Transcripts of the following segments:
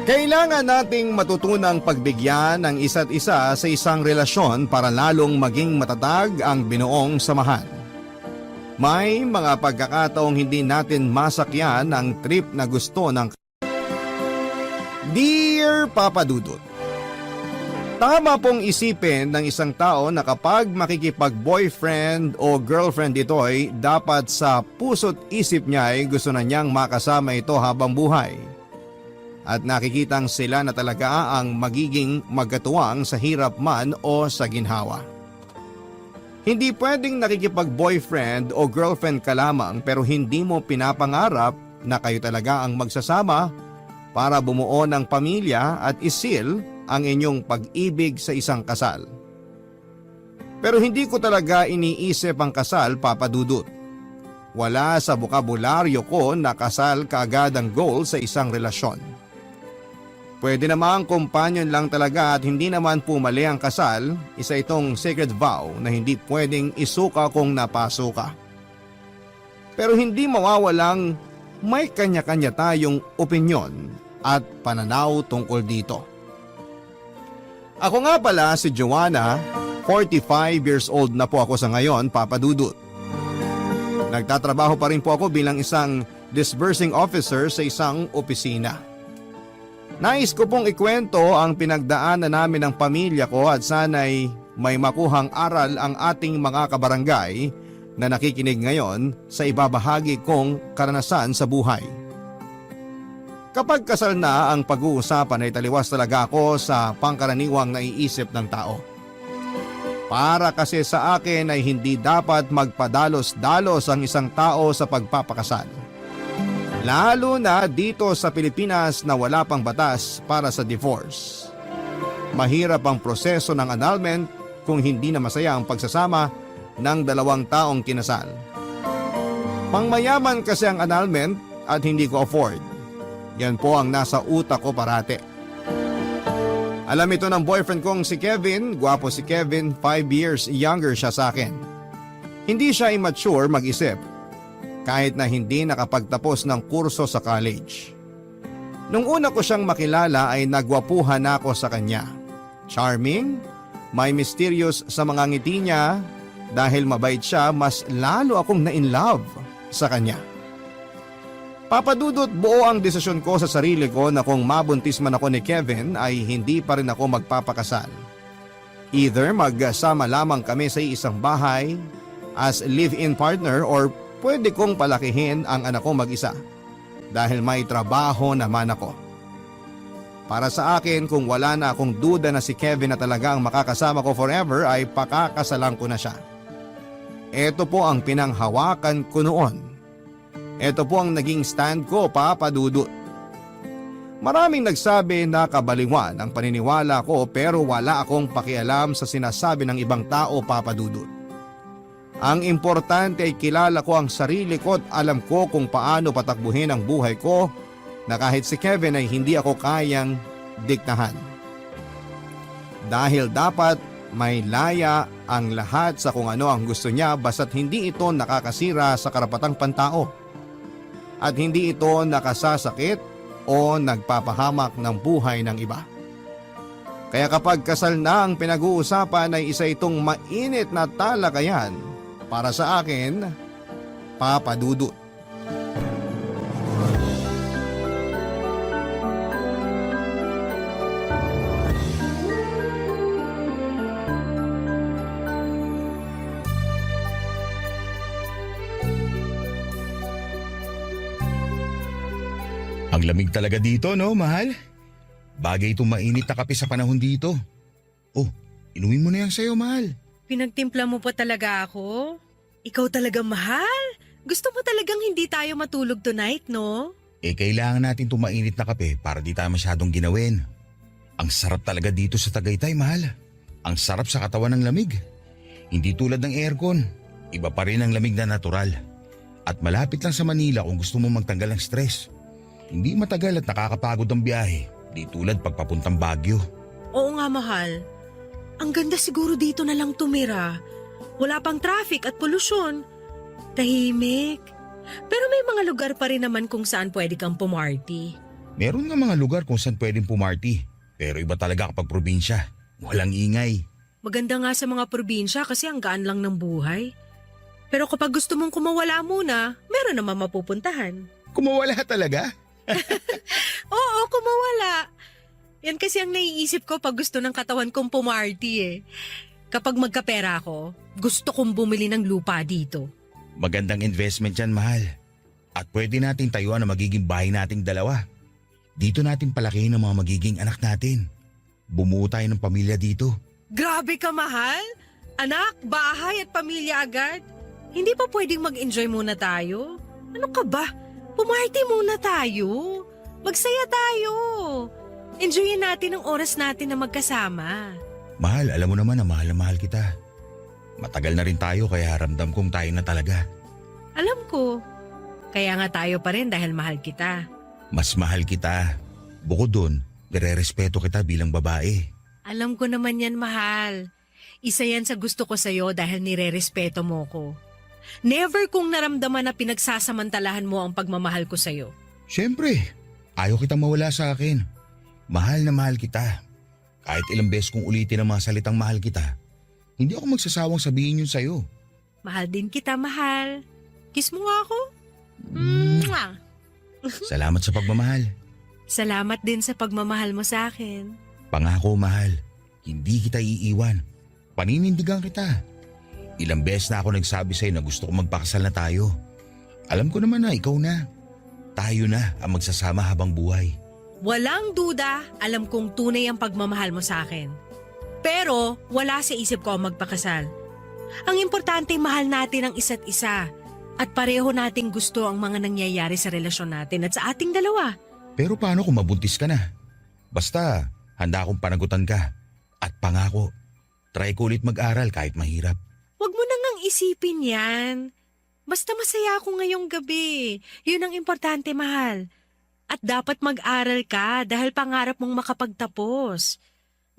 Kailangan nating matutunang pagbigyan ng isa't isa sa isang relasyon para lalong maging matatag ang binuong samahan. May mga pagkakataong hindi natin masakyan ang trip na gusto ng Dear Papa Dudut, tama pong isipin ng isang tao na kapag makikipag-boyfriend o girlfriend ito'y dapat sa puso't isip niya ay gusto na niyang makasama ito habang buhay. At nakikitang sila na talaga ang magiging magkatuwang sa hirap man o sa ginhawa. Hindi pwedeng nakikipag-boyfriend o girlfriend ka lamang pero hindi mo pinapangarap na kayo talaga ang magsasama para bumuo ng pamilya at isil ang inyong pag-ibig sa isang kasal. Pero hindi ko talaga iniisip ang kasal, Papa Dudut. Wala sa bokabularyo ko na kasal kaagad ang goal sa isang relasyon. Pwede namang companion lang talaga at hindi naman po mali ang kasal, isa itong sacred vow na hindi pwedeng isuka kung napasok ka. Pero hindi mawawalang may kanya-kanya tayong opinyon at pananaw tungkol dito. Ako nga pala si Joanna, 45 years old na po ako sa ngayon, Papa Dudut. Nagtatrabaho pa rin po ako bilang isang disbursing officer sa isang opisina. Nais ko pong ikwento ang pinagdaanan namin ng pamilya ko at sana'y may makuhang aral ang ating mga kabarangay na nakikinig ngayon sa ibabahagi kong karanasan sa buhay. Kapag kasal na ang pag-uusapan ay taliwas talaga ako sa pangkaraniwang naiisip ng tao. Para kasi sa akin ay hindi dapat magpadalos-dalos ang isang tao sa pagpapakasal. Lalo na dito sa Pilipinas na wala pang batas para sa divorce. Mahirap ang proseso ng annulment kung hindi na masaya ang pagsasama ng dalawang taong kinasal. Pangmayaman kasi ang annulment at hindi ko afford. Yan po ang nasa utak ko parate. Alam ito ng boyfriend kong si Kevin, gwapo si Kevin, 5 years younger siya sa akin. Hindi siya immature mag-isip. Kahit na hindi nakapagtapos ng kurso sa college. Nung una ko siyang makilala ay nagwapuhan ako sa kanya. Charming, may mysterious sa mga ngiti niya, dahil mabait siya mas lalo akong na-in-love sa kanya. Papa Dudut, buo ang desisyon ko sa sarili ko na kung mabuntis man ako ni Kevin ay hindi pa rin ako magpapakasal. Either magsama lamang kami sa isang bahay as live-in partner or pwede kong palakihin ang anak ko mag-isa dahil may trabaho naman ako. Para sa akin, kung wala na akong duda na si Kevin na talaga ang makakasama ko forever ay pakakasalan ko na siya. Ito po ang pinanghawakan ko noon. Ito po ang naging stand ko, Papa Dudut. Maraming nagsabi na kabaliwan ang paniniwala ko pero wala akong pakialam sa sinasabi ng ibang tao, Papa Dudut. Ang importante ay kilala ko ang sarili ko at alam ko kung paano patakbuhin ang buhay ko na kahit si Kevin ay hindi ako kayang diktahan. Dahil dapat may laya ang lahat sa kung ano ang gusto niya basta't hindi ito nakakasira sa karapatang pantao at hindi ito nakasasakit o nagpapahamak ng buhay ng iba. Kaya kapag kasal na ang pinag-uusapan ay isa itong mainit na talakayan. Para sa akin, Papa Dudut. Ang lamig talaga dito, no, mahal? Bagay itong mainit na kape sa panahon dito. Oh, inumin mo na yan sa'yo, mahal. Pinagtimpla mo pa talaga ako? Ikaw talaga mahal? Gusto mo talagang hindi tayo matulog tonight, no? Kailangan natin itong mainit na kape para di tayo masyadong ginawin. Ang sarap talaga dito sa Tagaytay, mahal. Ang sarap sa katawan ng lamig. Hindi tulad ng aircon. Iba pa rin ang lamig na natural. At malapit lang sa Manila kung gusto mo magtanggal ng stress. Hindi matagal at nakakapagod ang biyahe. Di tulad pagpapuntang Baguio. Oo nga, mahal. Ang ganda siguro dito na lang tumira. Wala pang traffic at polusyon. Tahimik. Pero may mga lugar pa rin naman kung saan pwede kang pumarty. Meron nga mga lugar kung saan pwedeng pumarty. Pero iba talaga kapag probinsya. Walang ingay. Maganda nga sa mga probinsya kasi ang gaan lang ng buhay. Pero kapag gusto mong kumawala muna, meron naman mapupuntahan. Kumawala talaga? Oo, kumawala. Yan kasi ang naiisip ko pag gusto ng katawan kong pumarty eh. Kapag magkapera ako, gusto kong bumili ng lupa dito. Magandang investment yan, mahal. At pwede nating tayuan na magiging bahay nating dalawa. Dito natin palakihin ang mga magiging anak natin. Bumuo tayo ng pamilya dito. Grabe ka, mahal. Anak, bahay at pamilya agad. Hindi pa pwedeng mag-enjoy muna tayo? Ano ka ba? Pumarty muna tayo. Magsaya tayo. Enjoyin natin ang oras natin na magkasama. Mahal, alam mo naman na mahal kita. Matagal na rin tayo kaya ramdam kong tayo na talaga. Alam ko. Kaya nga tayo pa rin dahil mahal kita. Mas mahal kita. Bukod dun, nire-respeto kita bilang babae. Alam ko naman yan, mahal. Isa yan sa gusto ko sa'yo dahil nire-respeto mo ko. Never kong naramdaman na pinagsasamantalahan mo ang pagmamahal ko sa'yo. Siyempre, ayaw kitang mawala sa akin. Mahal na mahal kita. Kahit ilang beses kong ulitin ang mga salitang mahal kita, hindi ako magsasawang sabihin yun sa'yo. Mahal din kita, mahal. Kiss mo nga ako. Mwah! Salamat sa pagmamahal. Salamat din sa pagmamahal mo sa akin. Pangako, mahal, hindi kita iiwan. Paninindigan kita. Ilang beses na ako nagsabi sa'yo na gusto ko magpakasal na tayo. Alam ko naman na ikaw na. Tayo na ang magsasama habang buhay. Walang duda, alam kong tunay ang pagmamahal mo sa akin. Pero wala sa isip ko ang magpakasal. Ang importante, mahal natin ang isa't isa. At pareho nating gusto ang mga nangyayari sa relasyon natin at sa ating dalawa. Pero paano kung mabuntis ka na? Basta, handa akong panagutan ka. At pangako, try ko ulit mag-aral kahit mahirap. Huwag mo nang isipin yan. Basta masaya ako ngayong gabi. Yun ang importante, mahal. At dapat mag-aral ka dahil pangarap mong makapagtapos.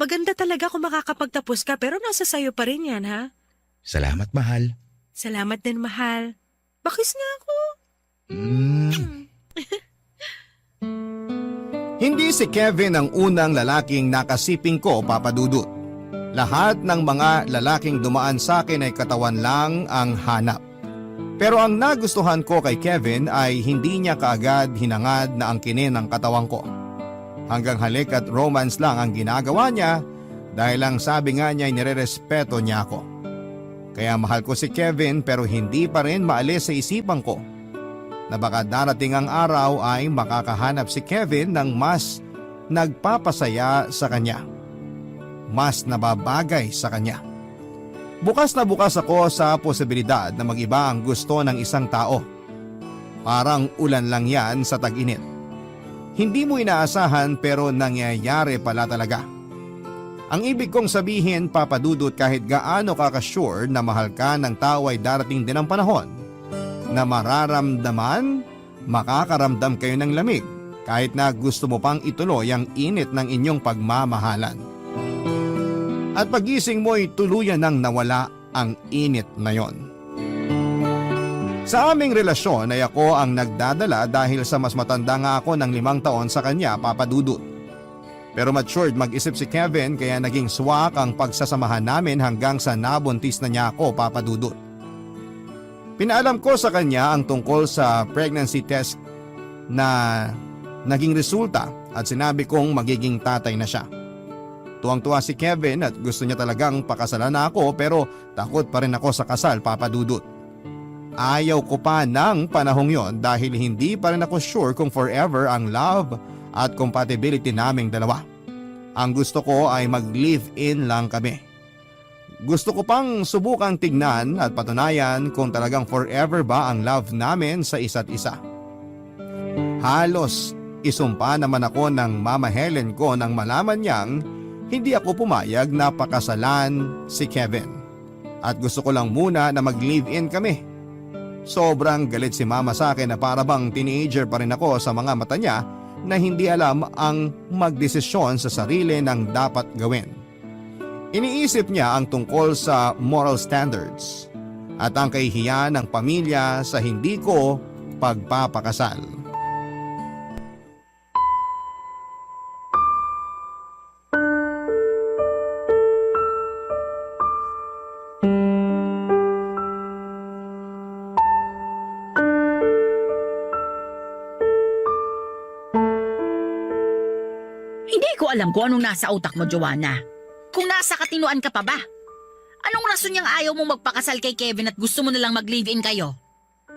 Maganda talaga kung makakapagtapos ka pero nasa sayo pa rin yan, ha? Salamat, mahal. Salamat din, mahal. Bakis nga ako. Hindi si Kevin ang unang lalaking nakasiping ko, Papa Dudut. Lahat ng mga lalaking dumaan sa akin ay katawan lang ang hanap. Pero ang nagustuhan ko kay Kevin ay hindi niya kaagad hinangad na angkinin ang katawan ko. Hanggang halik at romance lang ang ginagawa niya dahil ang sabi nga niya ay nirerespeto niya ako. Kaya mahal ko si Kevin pero hindi pa rin maalis sa isipan ko na baka darating ang araw ay makakahanap si Kevin ng mas nagpapasaya sa kanya. Mas nababagay sa kanya. Bukas na bukas ako sa posibilidad na mag-iba ang gusto ng isang tao. Parang ulan lang yan sa tag-init. Hindi mo inaasahan pero nangyayari pala talaga. Ang ibig kong sabihin, Papa Dudut, kahit gaano ka ka-sure na mahal ka ng tao ay darating din ang panahon na mararamdaman, makakaramdam kayo ng lamig kahit na gusto mo pang ituloy ang init ng inyong pagmamahalan. At pagising mo ay tuluyan nang nawala ang init na yon. Sa aming relasyon ay ako ang nagdadala dahil sa mas matanda nga ako ng 5 taon sa kanya, Papa Dudut. Pero matured mag-isip si Kevin kaya naging swak ang pagsasamahan namin hanggang sa nabuntis na niya ako, Papa Dudut. Pinaalam ko sa kanya ang tungkol sa pregnancy test na naging resulta at sinabi kong magiging tatay na siya. Tuwang-tuwa si Kevin at gusto niya talagang pakasalan na ako pero takot pa rin ako sa kasal, Papa Dudut. Ayaw ko pa ng panahong yon dahil hindi pa rin ako sure kung forever ang love at compatibility naming dalawa. Ang gusto ko ay mag-live-in lang kami. Gusto ko pang subukang tignan at patunayan kung talagang forever ba ang love namin sa isa't isa. Halos isumpa naman ako ng Mama Helen ko nang malaman niyang hindi ako pumayag na pakasalan si Kevin. At gusto ko lang muna na mag-live-in kami. Sobrang galit si Mama sa akin na para bang teenager pa rin ako sa mga mata niya na hindi alam ang magdesisyon sa sarili ng dapat gawin. Iniisip niya ang tungkol sa moral standards at ang kahihiyan ng pamilya sa hindi ko pagpapakasal. Hindi ko alam kung anong nasa utak mo, Joanna. Kung nasa katinuan ka pa ba? Anong rason niyang ayaw mong magpakasal kay Kevin at gusto mo nalang mag-live-in kayo?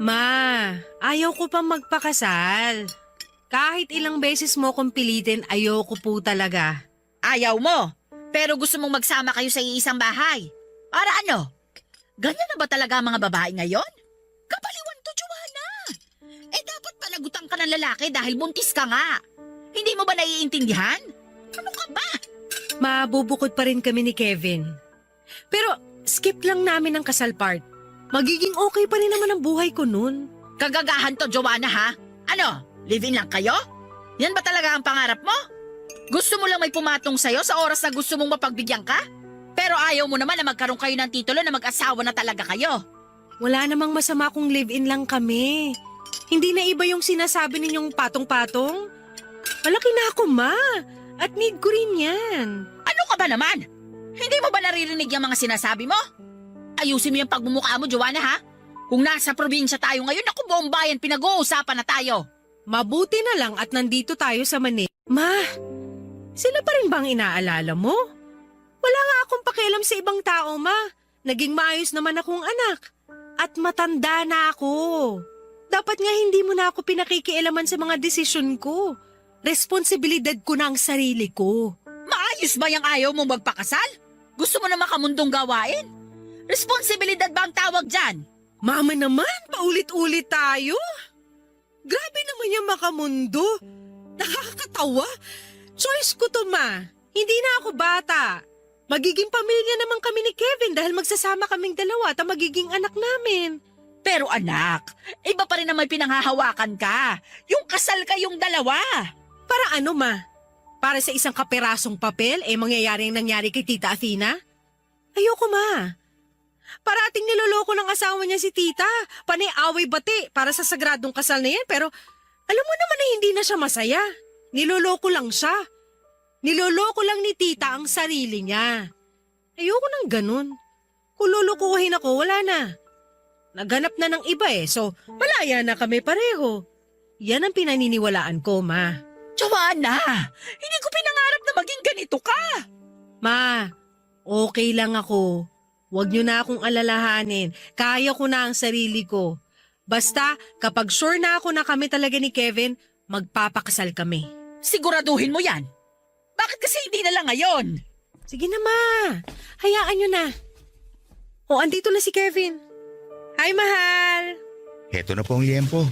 Ma, ayaw ko pang magpakasal. Kahit ilang beses mo kong pilitin, ayaw ko po talaga. Ayaw mo, pero gusto mong magsama kayo sa iisang bahay. Para ano? Ganyan na ba talaga ang mga babae ngayon? Kapaliwan to, Joanna. Dapat panagutan ka ng lalaki dahil buntis ka nga. Hindi mo ba naiintindihan? Ano ka ba? Mabubukod pa rin kami ni Kevin. Pero skip lang namin ang kasal part. Magiging okay pa rin naman ang buhay ko nun. Kagagahan to, Joanna, ha? Ano? Live-in lang kayo? Yan ba talaga ang pangarap mo? Gusto mo lang may pumatong sa'yo sa oras na gusto mong mapagbigyan ka? Pero ayaw mo naman na magkaroon kayo ng titulo na mag-asawa na talaga kayo. Wala namang masama kung live-in lang kami. Hindi na iba yung sinasabi ninyong patong-patong. Malaki na ako, ma. At need ko rin yan. Ano ka ba naman? Hindi mo ba naririnig yung mga sinasabi mo? Ayusin mo yung pagmumukha mo, Joanna, ha? Kung nasa probinsya tayo ngayon, ako buong bayan, pinag-uusapan na tayo. Mabuti na lang at nandito tayo sa Manila. Ma, sila pa rin bang inaalala mo? Wala nga akong pakialam sa ibang tao, ma. Naging maayos naman akong anak. At matanda na ako. Dapat nga hindi mo na ako pinakikialaman sa mga desisyon ko. Responsibilidad ko na ang sarili ko. Maayos ba yung ayaw mong magpakasal? Gusto mo na makamundong gawain? Responsibilidad ba ang tawag dyan? Mama naman, paulit-ulit tayo. Grabe naman yung makamundo. Nakakatawa. Choice ko to, ma. Hindi na ako bata. Magiging pamilya naman kami ni Kevin dahil magsasama kaming dalawa at ang magiging anak namin. Pero anak, iba pa rin na may pinanghahawakan ka. Yung kasal kayong dalawa. Para ano, ma? Para sa isang kaperasong papel, mangyayari ang nangyari kay Tita Athena? Ayoko, ma. Parating niloloko ng asawa niya si Tita. Panay away bati para sa sagradong kasal na yan. Pero alam mo naman na hindi na siya masaya. Niloloko lang siya. Niloloko lang ni Tita ang sarili niya. Ayoko nang ganun. Kung lulukuhin ako, wala na. Naghanap na ng iba so malaya na kami pareho. Yan ang pinaniniwalaan ko, ma. Joanna, hindi ko pinangarap na maging ganito ka. Ma, okay lang ako. Huwag niyo na akong alalahanin. Kaya ko na ang sarili ko. Basta, kapag sure na ako na kami talaga ni Kevin, magpapakasal kami. Siguraduhin mo yan. Bakit kasi hindi na lang ngayon? Sige na, ma. Hayaan niyo na. Andito na si Kevin. Hi, mahal. Heto na po ang liempo.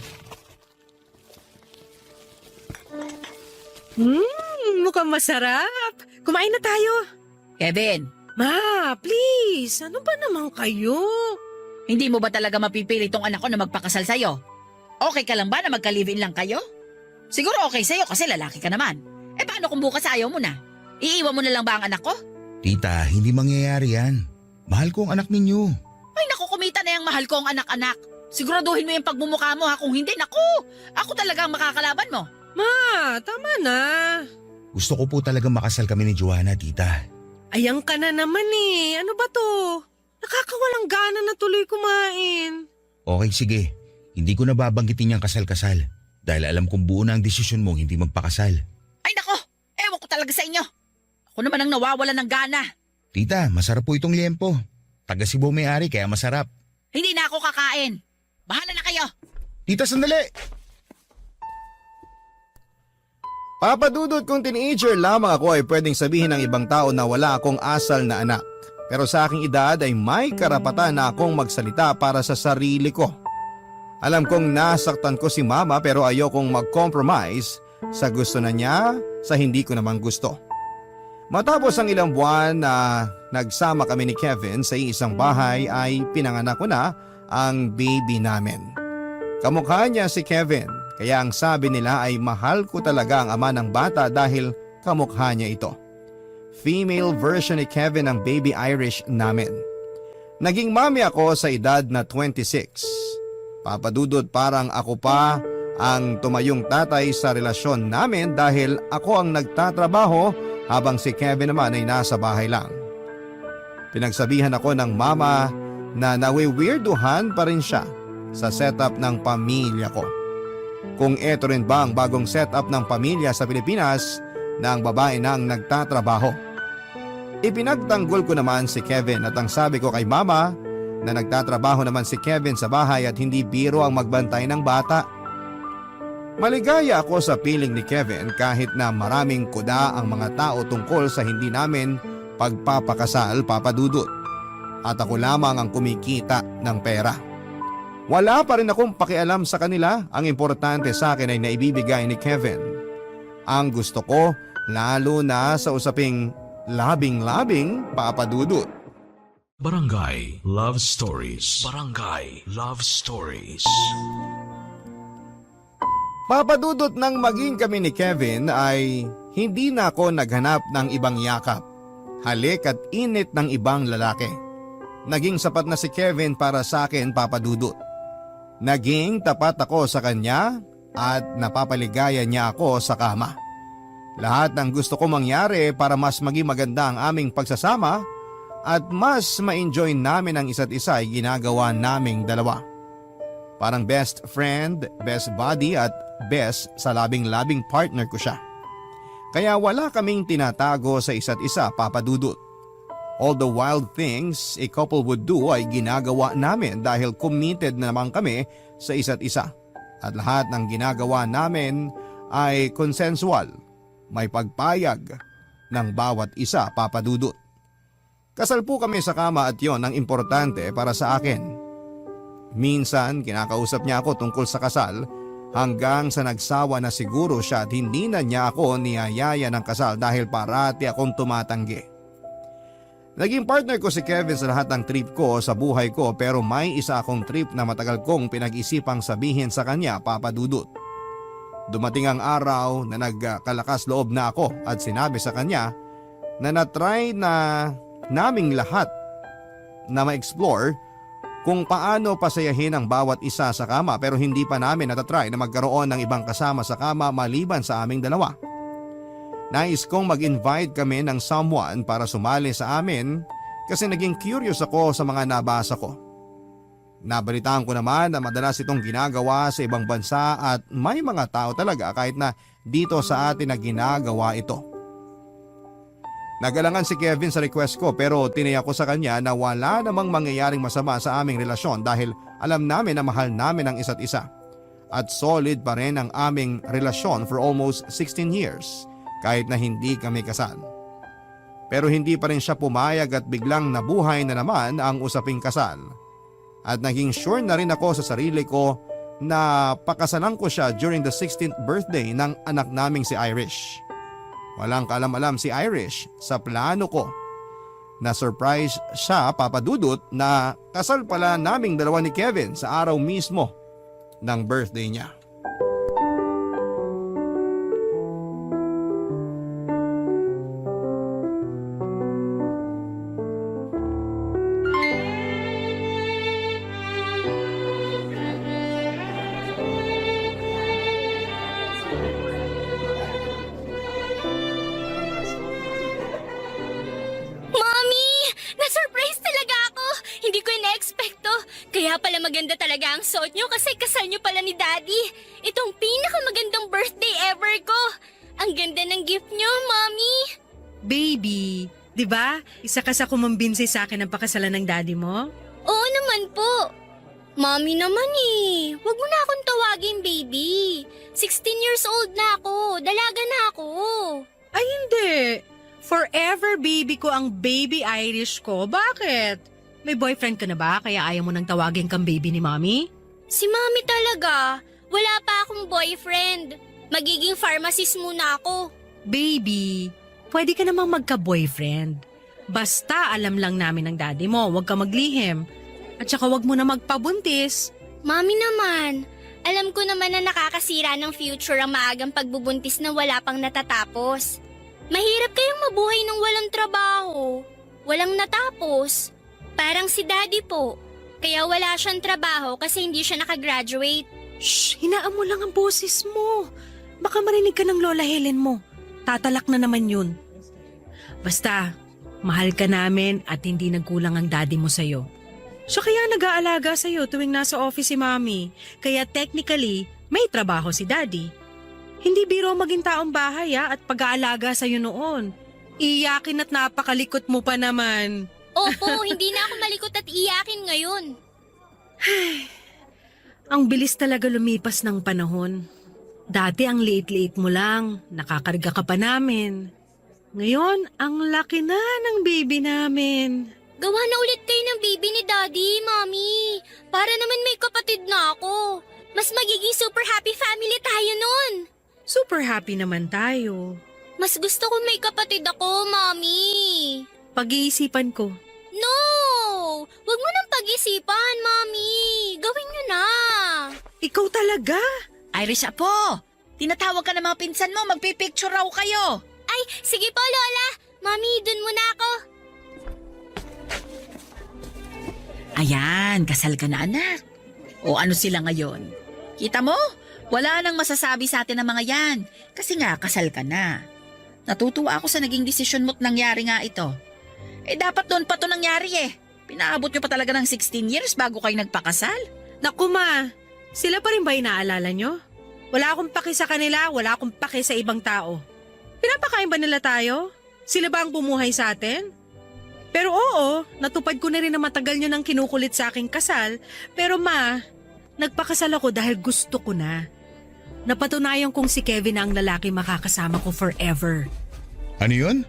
Mukhang masarap. Kumain na tayo. Kevin, Ma, please. Ano ba naman kayo? hindi mo ba talaga mapipili tong anak ko na magpakasal sa'yo? Okay ka lang ba na magka-live-in lang kayo? Siguro okay sa'yo kasi lalaki ka naman. Paano kung bukas ayaw mo na? Iiwan mo na lang ba ang anak ko? Tita, hindi mangyayari yan. Mahal ko ang anak ninyo. Ay naku, kumita na yung mahal ko ang anak-anak. Siguraduhin mo yung pagmumukha mo ha. Kung hindi, naku, ako talaga ang makakalaban mo. Ma, tama na. Gusto ko po talaga makasal kami ni Joanna, tita. Ayang ka na naman Ano ba to? Nakakawalang gana na tuloy kumain. Okay, sige. Hindi ko na babanggitin yung kasal-kasal. Dahil alam kong buo na ang desisyon mong hindi magpakasal. Ay nako, ewan ko talaga sa inyo. Ako naman ang nawawala ng gana. Tita, masarap po itong liempo. Taga Cebu may-ari kaya masarap. Hindi na ako kakain. Bahala na kayo. Tita, sandali! Papadudod kung teenager lamang ako ay pwedeng sabihin ng ibang tao na wala akong asal na anak. Pero sa aking edad ay may karapatan na akong magsalita para sa sarili ko. Alam kong nasaktan ko si mama pero ayokong mag-compromise sa gusto na niya sa hindi ko naman gusto. Matapos ang ilang buwan na nagsama kami ni Kevin sa isang bahay ay pinanganak ko na ang baby namin. Kamukha niya si Kevin kaya ang sabi nila ay mahal ko talaga ang ama ng bata dahil kamukha niya ito. Female version ni Kevin ang baby Irish namin. Naging mami ako sa edad na 26. Papadudod parang ako pa ang tumayong tatay sa relasyon namin dahil ako ang nagtatrabaho habang si Kevin naman ay nasa bahay lang. Pinagsabihan ako ng mama na nawi-weirduhan pa rin siya sa setup ng pamilya ko. Kung eto rin ba ang bagong setup ng pamilya sa Pilipinas na ang babae nang nagtatrabaho. Ipinagtanggol ko naman si Kevin at ang sabi ko kay mama na nagtatrabaho naman si Kevin sa bahay at hindi biro ang magbantay ng bata. Maligaya ako sa piling ni Kevin kahit na maraming kuda ang mga tao tungkol sa hindi namin pagpapakasal, Papa Dudut. At ako lamang ang kumikita ng pera. Wala pa rin akong pakialam sa kanila, ang importante sa akin ay naibibigay ni Kevin. Ang gusto ko, lalo na sa usaping labing-labing, Papa Dudut. Barangay Love Stories. Barangay Love Stories. Papa Dudut, nang maging kami ni Kevin ay hindi na ako naghanap ng ibang yakap, halik at init ng ibang lalaki. Naging sapat na si Kevin para sa akin, Papa Dudut. Naging tapat ako sa kanya at napapaligaya niya ako sa kama. Lahat ng gusto ko mangyari para mas maging maganda ang aming pagsasama at mas ma-enjoy namin ang isa't isa ay ginagawa naming dalawa. Parang best friend, best buddy at best sa labing-labing partner ko siya. Kaya wala kaming tinatago sa isa't isa, Papa Dudut. All the wild things a couple would do ay ginagawa namin dahil committed naman kami sa isa't isa. At lahat ng ginagawa namin ay consensual, may pagpayag ng bawat isa, Papa Dudut. Kasal po kami sa kama at yon ang importante para sa akin. Minsan kinakausap niya ako tungkol sa kasal hanggang sa nagsawa na siguro siya at hindi na niya ako niyayaya ng kasal dahil parati akong tumatanggi. Naging partner ko si Kevin sa lahat ng trip ko sa buhay ko pero may isa akong trip na matagal kong pinag-isipang sabihin sa kanya, Papa Dudut. Dumating ang araw na nagkalakas loob na ako at sinabi sa kanya na natry na naming lahat na ma-explore kung paano pasayahin ang bawat isa sa kama pero hindi pa namin natatry na magkaroon ng ibang kasama sa kama maliban sa aming dalawa. Nais kong mag-invite kami ng someone para sumali sa amin kasi naging curious ako sa mga nabasa ko. Nabalitaan ko naman na madalas itong ginagawa sa ibang bansa at may mga tao talaga kahit na dito sa atin na ginagawa ito. Nagalangan si Kevin sa request ko pero tinaya ko sa kanya na wala namang mangyayaring masama sa aming relasyon dahil alam namin na mahal namin ang isa't isa. At solid pa rin ang aming relasyon for almost 16 years kahit na hindi kami kasal. Pero hindi pa rin siya pumayag at biglang nabuhay na naman ang usaping kasal. At naging sure na rin ako sa sarili ko na pakasalan ko siya during the 16th birthday ng anak naming si Irish. Walang kaalam-alam si Irish sa plano ko. Na-surprise siya, Papa Dudut, na kasal pala naming dalawa ni Kevin sa araw mismo ng birthday niya. Kaya pala maganda talaga ang suot nyo kasi kasal nyo pala ni Daddy. Itong pinakamagandang birthday ever ko. Ang ganda ng gift nyo, Mommy. Baby, di ba? Isa ka sa kumumbinsi sa akin ng pakasalan ng daddy mo? Oo naman po. Mommy naman eh. Huwag mo na akong tawagin, baby. 16 years old na ako. Dalaga na ako. Ay hindi. Forever baby ko ang baby Irish ko. Bakit? May boyfriend ka na ba kaya ayaw mo nang tawagin kang baby ni Mommy? Si Mommy talaga. Wala pa akong boyfriend. Magiging pharmacist muna ako. Baby, pwede ka namang magka-boyfriend. Basta alam lang namin ng daddy mo, huwag ka maglihim. At saka huwag mo na magpabuntis. Mommy naman, alam ko naman na nakakasira ng future ang maagang pagbubuntis na wala pang natatapos. Mahirap kayong mabuhay ng walang trabaho. Walang natapos. Parang si Daddy po. Kaya wala siyang trabaho kasi hindi siya nakagraduate. Shh, hinaan mo lang ang boses mo. Baka marinig ka ng Lola Helen mo. Tatalak na naman yun. Basta, mahal ka namin at hindi nagkulang ang daddy mo sa'yo. Siya kaya nag-aalaga sa'yo tuwing nasa office si Mommy. Kaya technically, may trabaho si Daddy. Hindi biro maging taong bahay at pag-aalaga sa'yo noon. Iyakin at napakalikot mo pa naman. Opo, hindi na ako malikot at iyakin ngayon. Ang bilis talaga lumipas ng panahon. Dati ang liit-liit mo lang, nakakarga ka pa namin. Ngayon, ang laki na ng baby namin. Gawa na ulit kayo ng baby ni Daddy, Mommy. Para naman may kapatid na ako. Mas magiging super happy family tayo nun. Super happy naman tayo. Mas gusto ko may kapatid ako, Mommy. Pag-iisipan ko. No! Huwag mo nang pag-isipan, Mommy. Gawin nyo na. Ikaw talaga? Irish Apo, tinatawag ka ng mga pinsan mo, magpipicture raw kayo. Ay, sige po, Lola. Mommy, dun muna ako. Ayan, kasal ka na anak. O ano sila ngayon? Kita mo? Wala nang masasabi sa atin ng mga yan. Kasi nga, kasal ka na. Natutuwa ako sa naging desisyon mo't nangyari nga ito. Dapat doon pa to nangyari eh. Pinaabot nyo pa talaga ng 16 years bago kayo nagpakasal. Naku ma, sila pa rin ba inaalala nyo? Wala akong paki sa kanila, wala akong paki sa ibang tao. Pinapakain ba nila tayo? Sila ba ang bumuhay sa atin? Pero oo, natupad ko na rin na matagal nyo nang kinukulit sa aking kasal. Pero ma, nagpakasal ako dahil gusto ko na. Napatunayan kong si Kevin na ang lalaki makakasama ko forever. Ano yun?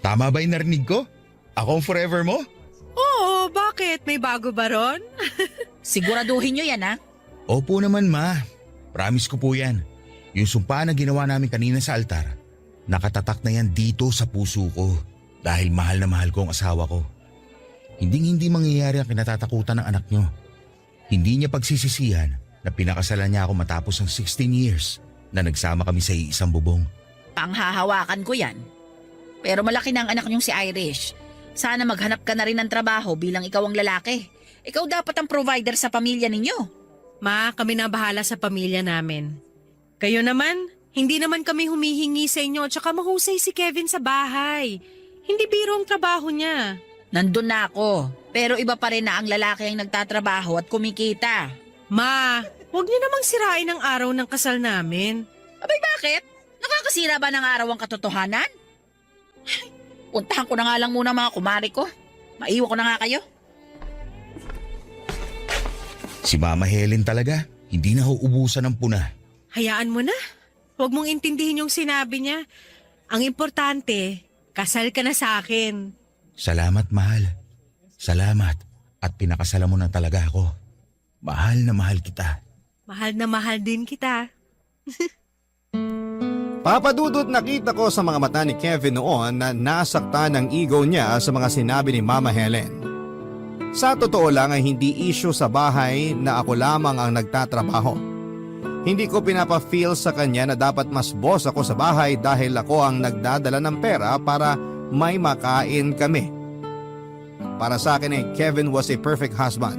Tama ba yung narinig ko? Ako ang forever mo? Oo, bakit? May bago ba ron? Siguraduhin nyo yan ha. Opo naman ma. Promise ko po yan. Yung sumpa na ginawa namin kanina sa altar, nakatatak na yan dito sa puso ko dahil mahal na mahal ko ang asawa ko. Hindi mangyayari ang kinatatakutan ng anak nyo. Hindi niya pagsisisihan na pinakasalan niya ako matapos ng 16 years na nagsama kami sa iisang bubong. Panghahawakan ko yan. Pero malaki na ang anak niyong si Irish. Sana maghanap ka na rin ng trabaho bilang ikaw ang lalaki. Ikaw dapat ang provider sa pamilya ninyo. Ma, kami na bahala sa pamilya namin. Kayo naman, hindi naman kami humihingi sa inyo tsaka mahusay si Kevin sa bahay. Hindi biro ang trabaho niya. Nandun na ako. Pero iba pa rin na ang lalaki ang nagtatrabaho at kumikita. Ma, huwag niyo namang sirain ang araw ng kasal namin. Abay bakit? Nakakasira ba ng araw ang katotohanan? Ay, puntahan ko na nga lang muna mga kumari ko. Maiwan ko na nga kayo. Si Mama Helen talaga, hindi na uubusan ng puna. Hayaan mo na. Huwag mong intindihin yung sinabi niya. Ang importante, kasal ka na sa akin. Salamat mahal. Salamat at pinakasalan mo na talaga ako. Mahal na mahal kita. Mahal na mahal din kita. Papadudot nakita ko sa mga mata ni Kevin noon na nasaktan ang ego niya sa mga sinabi ni Mama Helen. Sa totoo lang ay hindi issue sa bahay na ako lamang ang nagtatrabaho. Hindi ko pinapa-feel sa kanya na dapat mas boss ako sa bahay dahil ako ang nagdadala ng pera para may makain kami. Para sa akin ay Kevin was a perfect husband.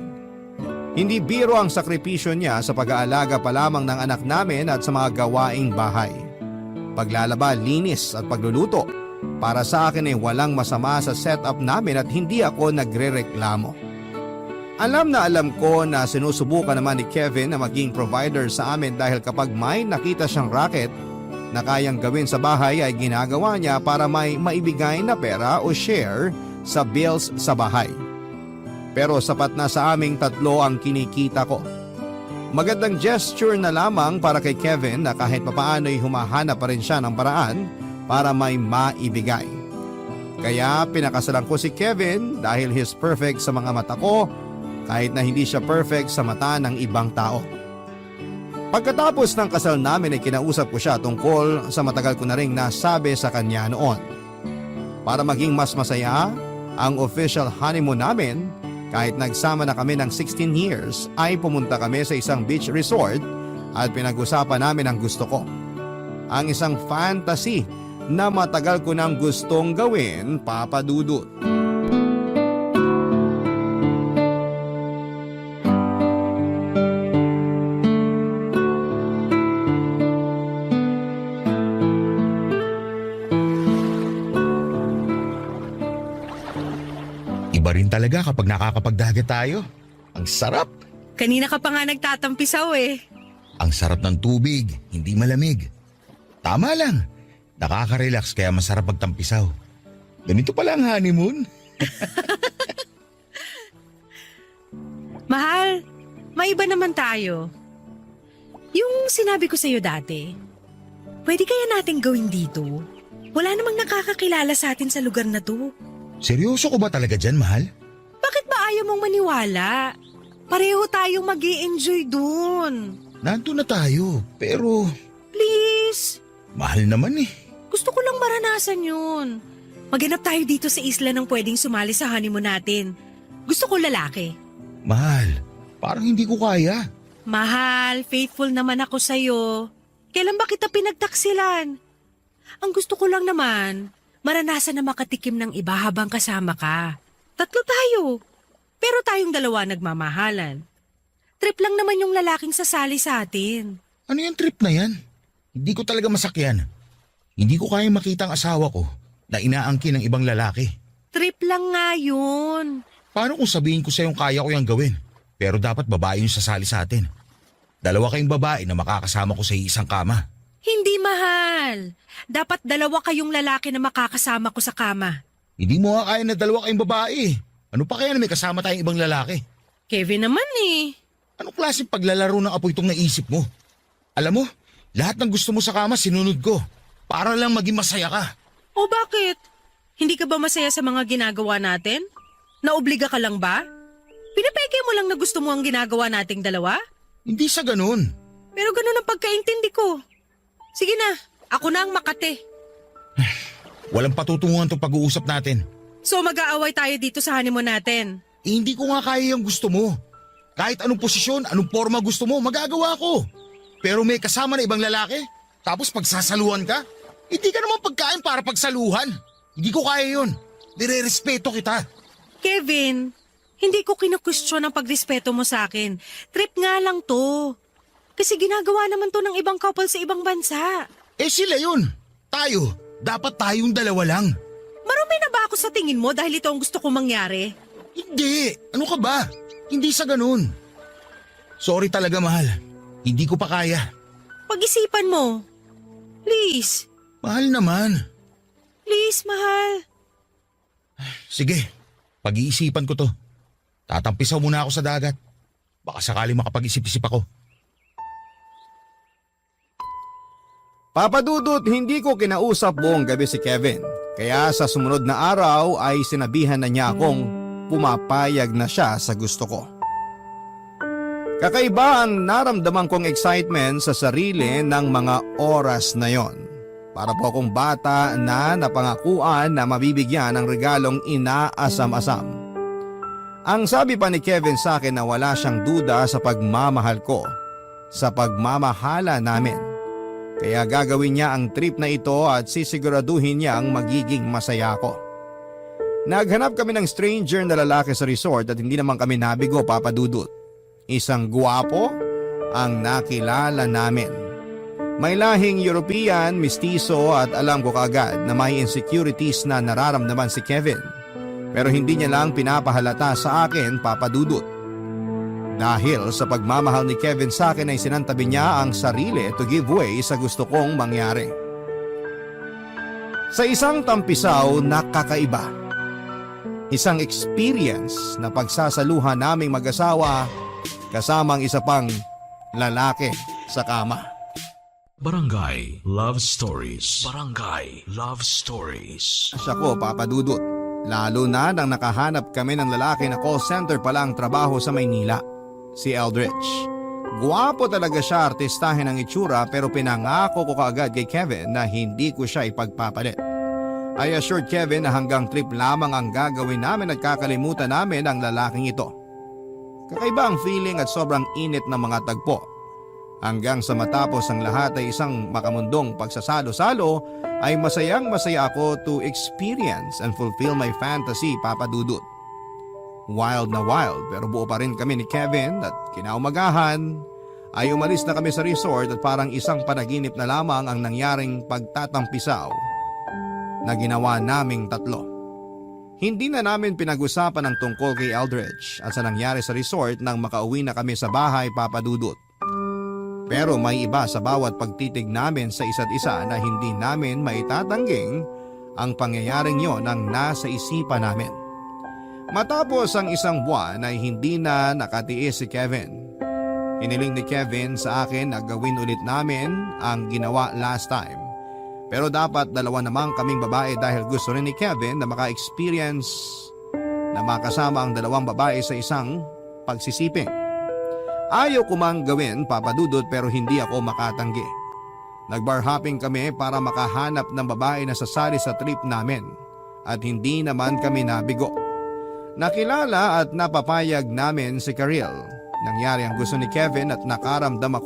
Hindi biro ang sakripisyo niya sa pag-aalaga pa lamang ng anak namin at sa mga gawaing bahay. Paglalaba, linis at pagluluto. Para sa akin ay walang masama sa setup namin at hindi ako nagrereklamo. Alam na alam ko na sinusubukan naman ni Kevin na maging provider sa amin dahil kapag may nakita siyang racket na kayang gawin sa bahay ay ginagawa niya para may maibigay na pera o share sa bills sa bahay. Pero sapat na sa aming tatlo ang kinikita ko. Magandang gesture na lamang para kay Kevin na kahit papaano'y humahanap pa rin siya ng paraan para may maibigay. Kaya pinakasalan ko si Kevin dahil he's perfect sa mga mata ko kahit na hindi siya perfect sa mata ng ibang tao. Pagkatapos ng kasal namin ay kinausap ko siya tungkol sa matagal ko na ring nasabi sa kanya noon. Para maging mas masaya ang official honeymoon namin, kahit nagsama na kami ng 16 years ay pumunta kami sa isang beach resort at pinag-usapan namin ang gusto ko. Ang isang fantasy na matagal ko nang gustong gawin, Papa Dudut. Iba rin talaga kapag nakakapagdagat tayo. Ang sarap. Kanina ka pa nga nagtatampisaw eh. Ang sarap ng tubig, hindi malamig. Tama lang. Nakaka-relax kaya masarap magtampisaw. Ganito pala ang honeymoon. Mahal, maiba naman tayo. Yung sinabi ko sa'yo dati, pwede kaya nating gawin dito? Wala namang nakakakilala sa atin sa lugar na to. Seryoso ko ba talaga dyan, mahal? Bakit ba ayaw mong maniwala? Pareho tayong mag-i-enjoy dun. Nandun na tayo, pero Please, mahal naman eh. gusto ko lang maranasan yun. Maghanap tayo dito sa isla ng pwedeng sumali sa honeymoon natin. Gusto ko lalaki. Mahal, parang hindi ko kaya. Mahal, faithful naman ako sa'yo. Kailan ba kita pinagtaksilan? Ang gusto ko lang naman, maranasan na makatikim ng iba habang kasama ka. 3 tayo. Pero tayong 2 nagmamahalan. Trip lang naman yung lalaking sasali sa atin. Ano yung trip na yan? Hindi ko talaga masakyan. Hindi ko kaya makita ang asawa ko na inaangkin ng ibang lalaki. Trip lang nga yun. Paano kung sabihin ko sa'yong kaya ko yung gawin? Pero dapat babae yung sasali sa atin. 2 kayong babae na makakasama ko sa isang kama. Hindi mahal. Dapat 2 kayong lalaki na makakasama ko sa kama. Hindi mo nga kaya na 2 kayong babae. Ano pa kaya na may kasama tayong ibang lalaki? Kevin naman eh. Anong klaseng paglalaro ng apoy itong naisip mo? Alam mo, lahat ng gusto mo sa kama sinunod ko. Para lang maging masaya ka. O bakit? Hindi ka ba masaya sa mga ginagawa natin? Naobliga ka lang ba? Pinapeke mo lang na gusto mo ang ginagawa nating 2? Hindi sa ganun. Pero ganun ang pagkaintindi ko. Sige na, ako na ang Makate. Walang patutunguhan itong pag-uusap natin. So mag-aaway tayo dito sa honeymoon natin. Hindi ko nga kaya yung gusto mo. Kahit anong posisyon, anong forma gusto mo, magagawa ko. Pero may kasama na ibang lalaki, tapos pagsasaluhan ka, hindi ka naman pagkain para pagsaluhan. Hindi ko kaya yun. Nire-respeto kita. Kevin, hindi ko kinukwestiyon ang pagrespeto mo sa akin. Trip nga lang to. Kasi ginagawa naman to ng ibang couple sa ibang bansa. Eh sila yun. Tayo. Dapat tayong 2 lang. Marumi na ba ako sa tingin mo dahil ito ang gusto kong mangyari? Hindi. Ano ka ba? Hindi sa ganun. Sorry talaga, mahal. Hindi ko pa kaya. Pag-isipan mo. Please. Mahal naman. Please, mahal. Sige. Pag-iisipan ko to. Tatampisaw muna ako sa dagat. Baka sakali makapag-isip-isip ako. Papa Dudut, hindi ko kinausap buong gabi si Kevin. Kaya sa sumunod na araw ay sinabihan na niya akong pumapayag na siya sa gusto ko. Kakaiba ang naramdaman kong excitement sa sarili ng mga oras na yon. Para po akong bata na napangakuan na mabibigyan ng regalong inaasam-asam. Ang sabi pa ni Kevin sa akin na wala siyang duda sa pagmamahal ko, sa pagmamahala namin. Kaya gagawin niya ang trip na ito at sisiguraduhin niya ang magiging masaya ko. Naghanap kami ng stranger na lalaki sa resort at hindi naman kami nabigo, Papa Dudut. Isang guwapo ang nakilala namin. May lahing European, mistiso at alam ko kaagad na may insecurities na nararamdaman si Kevin. Pero hindi niya lang pinapahalata sa akin, Papa Dudut. Dahil sa pagmamahal ni Kevin sa akin ay sinantabi niya ang sarili to give way sa gusto kong mangyari. Sa isang tampisaw na kakaiba. Isang experience na pagsasaluhan naming mag-asawa kasamang isa pang lalaki sa kama. Barangay Love Stories. Barangay Love Stories. Siya ko, Papa Dudut. Lalo na nang nakahanap kami ng lalaki na call center pala ang trabaho sa Maynila. Si Eldridge. Guwapo talaga siya, artistahin ang itsura pero pinangako ko kaagad kay Kevin na hindi ko siya ipagpapalit. I assured Kevin na hanggang trip lamang ang gagawin namin at kakalimutan namin ang lalaking ito. Kakaiba ang feeling at sobrang init ng mga tagpo. Hanggang sa matapos ang lahat ay isang makamundong pagsasalo-salo ay masayang masaya ako to experience and fulfill my fantasy, Papa Dudut. Wild na wild pero buo pa rin kami ni Kevin at kinaumagahan ay umalis na kami sa resort at parang isang panaginip na lamang ang nangyaring pagtatampisaw na ginawa naming 3. Hindi na namin pinag-usapan ang tungkol kay Eldridge at sa nangyari sa resort nang makauwi na kami sa bahay, Papa Dudut. Pero may iba sa bawat pagtitig namin sa isa't isa na hindi namin maitatangging ang pangyayaring yon ang nasa isipan namin. Matapos ang isang buwan ay hindi na nakatiis si Kevin. Hiniling ni Kevin sa akin na gawin ulit namin ang ginawa last time. Pero dapat dalawa naman kaming babae dahil gusto rin ni Kevin na maka-experience na makasama ang dalawang babae sa isang pagsisiping. Ayaw ko mang gawin, Papa Dudut, pero hindi ako makatanggi. Nag-bar hopping kami para makahanap ng babae na sasali sa trip namin at hindi naman kami nabigo. Nakilala at napapayag namin si Karil. Nangyari ang gusto ni Kevin at naramdaman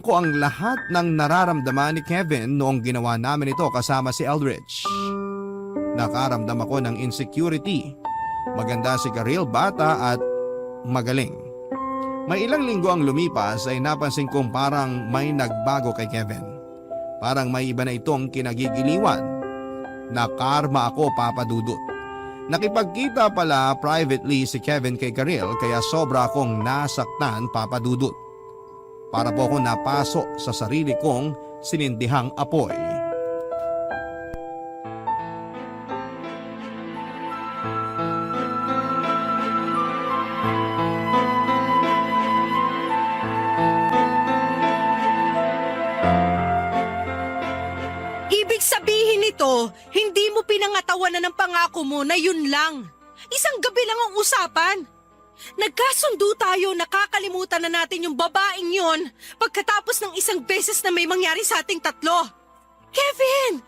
ko ang lahat ng nararamdaman ni Kevin noong ginawa namin ito kasama si Eldridge. Nakaramdam ako ng insecurity. Maganda si Karil, bata at magaling. May ilang linggo ang lumipas ay napansin kong parang may nagbago kay Kevin. Parang may iba na itong kinagigiliwan. Nakarma ako, Papa Dudut. Nakipagkita pala privately si Kevin kay Karil kaya sobra akong nasaktan, Papa Dudut. Para po ako napaso sa sarili kong sinindihang apoy. Ibig sabihin nito, hindi mo pinangatawanan ng pangako mo na yun lang. Isang gabi lang ang usapan. Nagkasundo tayo, nakakalimutan na natin yung babaeng yon pagkatapos ng isang beses na may mangyari sa ating tatlo. Kevin!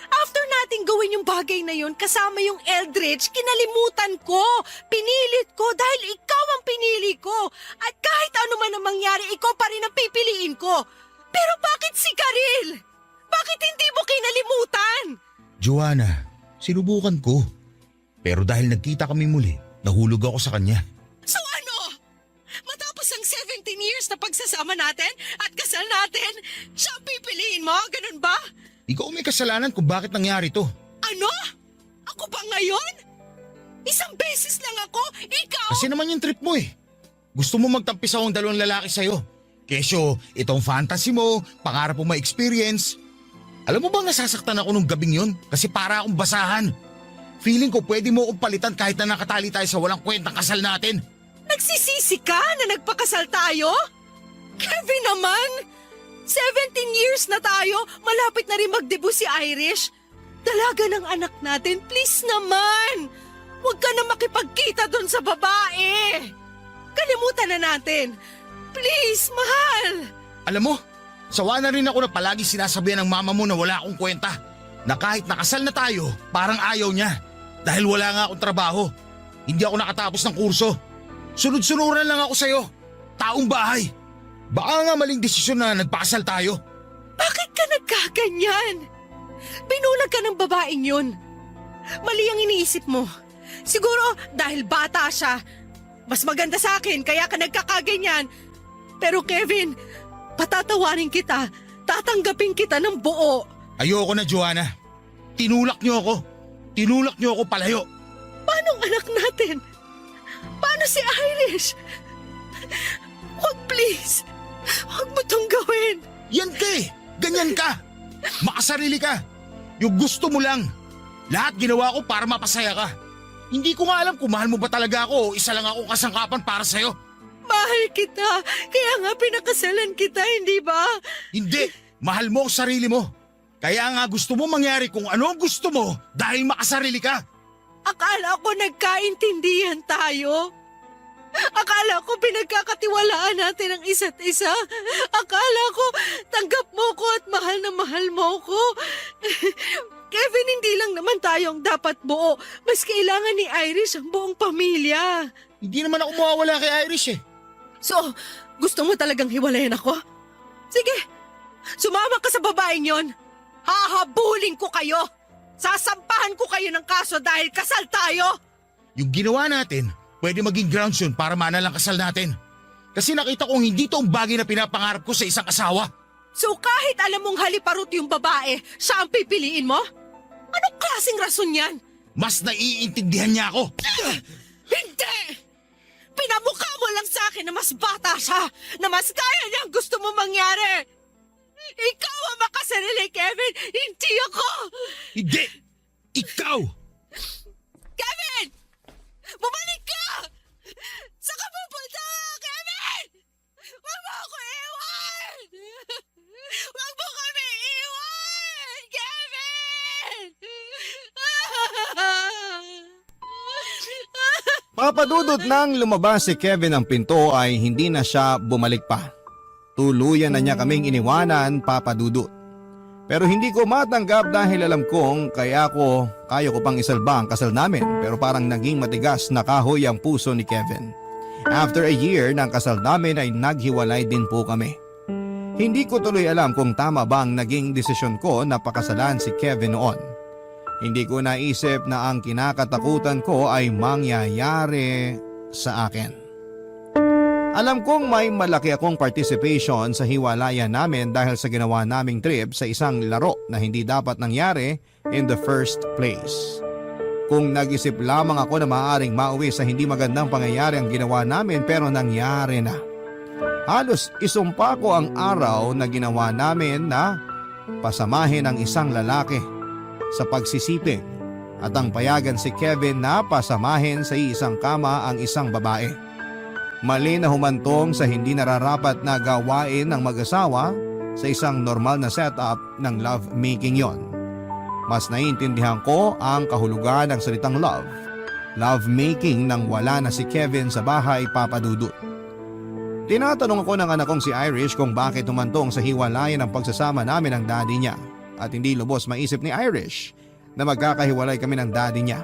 After nating gawin yung bagay na yon kasama yung Eldridge, kinalimutan ko. Pinilit ko dahil ikaw ang pinili ko. At kahit ano man ang mangyari, ikaw pa rin ang pipiliin ko. Pero bakit si Karil? Bakit hindi mo kinalimutan? Joanna, sinubukan ko. Pero dahil nagkita kami muli, nahulog ako sa kanya. So ano? Matapos ang 17 years na pagsasama natin at kasal natin, siya ang pipiliin mo? Ganun ba? Ikaw may kasalanan kung bakit nangyari to. Ano? Ako ba ngayon? Isang beses lang ako, ikaw? Kasi naman yung trip mo eh. Gusto mo magtampis akong dalawang lalaki sa'yo. Kesyo, itong fantasy mo, pangarap mo ma-experience. Alam mo bang nasasaktan ako nung gabing yun? Kasi para akong basahan. Feeling ko pwede mo akong palitan kahit na nakatali tayo sa walang kwentang kasal natin. Nagsisisi ka na nagpakasal tayo? Kevin naman! 17 years na tayo, malapit na rin magdebut si Irish. Dalaga ng anak natin, please naman! Huwag ka na makipagkita doon sa babae! Kalimutan na natin! Please, mahal! Alam mo, sawa na rin ako na palagi sinasabihan ng mama mo na wala akong kwenta. Na kahit nakasal na tayo, parang ayaw niya. Dahil wala nga akong trabaho. Hindi ako nakatapos ng kurso. Sunod-sunuran lang ako sa'yo. Taong bahay. Baka nga maling desisyon na nagpakasal tayo. Bakit ka nagkaganyan? Binulag ka ng babaeng yun. Mali ang iniisip mo. Siguro dahil bata siya. Mas maganda sa akin kaya ka nagkakaganyan. Pero Kevin, patatawarin kita. Tatanggapin kita ng buo. Ayoko na, Joanna. Tinulak niyo ako. Tinulak niyo ako palayo. Paano ang anak natin? Paano si Irish? Huwag please. Huwag mo tong gawin. Yan ka eh. Ganyan ka. Makasarili ka. Yung gusto mo lang. Lahat ginawa ko para mapasaya ka. Hindi ko nga alam kung mahal mo ba talaga ako o isa lang ako kasangkapan para sa'yo. Mahal kita. Kaya nga pinakasalan kita, hindi ba? Hindi. Mahal mo ang sarili mo. Kaya nga gusto mo mangyari kung ano ang gusto mo dahil makasarili ka. Akala ko nagkaintindihan tayo. Akala ko pinagkakatiwalaan natin ang isa't isa. Akala ko tanggap mo ko at mahal na mahal mo ko. Kevin, hindi lang naman tayong dapat buo. Mas kailangan ni Irish ang buong pamilya. Hindi naman ako mawawala kay Irish eh. So, gusto mo talagang hiwalayan ako? Sige, sumama ka sa babaeng yon. Hahabulin ko kayo. Sasampahan ko kayo ng kaso dahil kasal tayo. Yung ginawa natin, pwede maging grounds yun para manalang kasal natin. Kasi nakita kong hindi to ang bagay na pinapangarap ko sa isang asawa. So kahit alam mong haliparot yung babae, siya ang pipiliin mo? Anong klaseng rason yan? Mas naiintindihan niya ako. Hindi! Pinamukha mo lang sa akin na mas bata siya, na mas kaya niya ang gusto mo mangyari. Ikaw ang makasarili, Kevin, hindi ako! Hindi! Ikaw! Kevin! Bumalik ka! Saan ka pupunta, Kevin? Huwag mo ako iwan! Huwag mo kami iwan! Kevin! Papadudot nang lumabas si Kevin ng pinto ay hindi na siya bumalik pa. Tuluyan na niya kaming iniwanan, Papadudot. Pero hindi ko matanggap dahil alam kong kaya ko pang isalba ang kasal namin, pero parang naging matigas na kahoy ang puso ni Kevin. After a year ng kasal namin ay naghiwalay din po kami. Hindi ko tuloy alam kung tama ba ang naging desisyon ko na pakasalan si Kevin noon. Hindi ko naisip na ang kinakatakutan ko ay mangyayari sa akin. Alam kong may malaki akong participation sa hiwalayan namin dahil sa ginawa naming trip sa isang laro na hindi dapat nangyari in the first place. Kung nag-isip lamang ako na maaaring mauwi sa hindi magandang pangyayari ang ginawa namin, pero nangyari na. Halos isumpa ko ang araw na ginawa namin na pasamahin ang isang lalaki sa pagsisiping at ang payagan si Kevin na pasamahin sa isang kama ang isang babae. Mali na humantong sa hindi nararapat na gawain ng mag-asawa sa isang normal na setup ng love making yon. Mas naiintindihan ko ang kahulugan ng salitang love. Love making nang wala na si Kevin sa bahay, Papadudot. Tinatanong ako ng anak kong si Irish kung bakit humantong sa hiwalayan ang pagsasama namin ng daddy niya. At hindi lubos maisip ni Irish na magkakahiwalay kami ng daddy niya.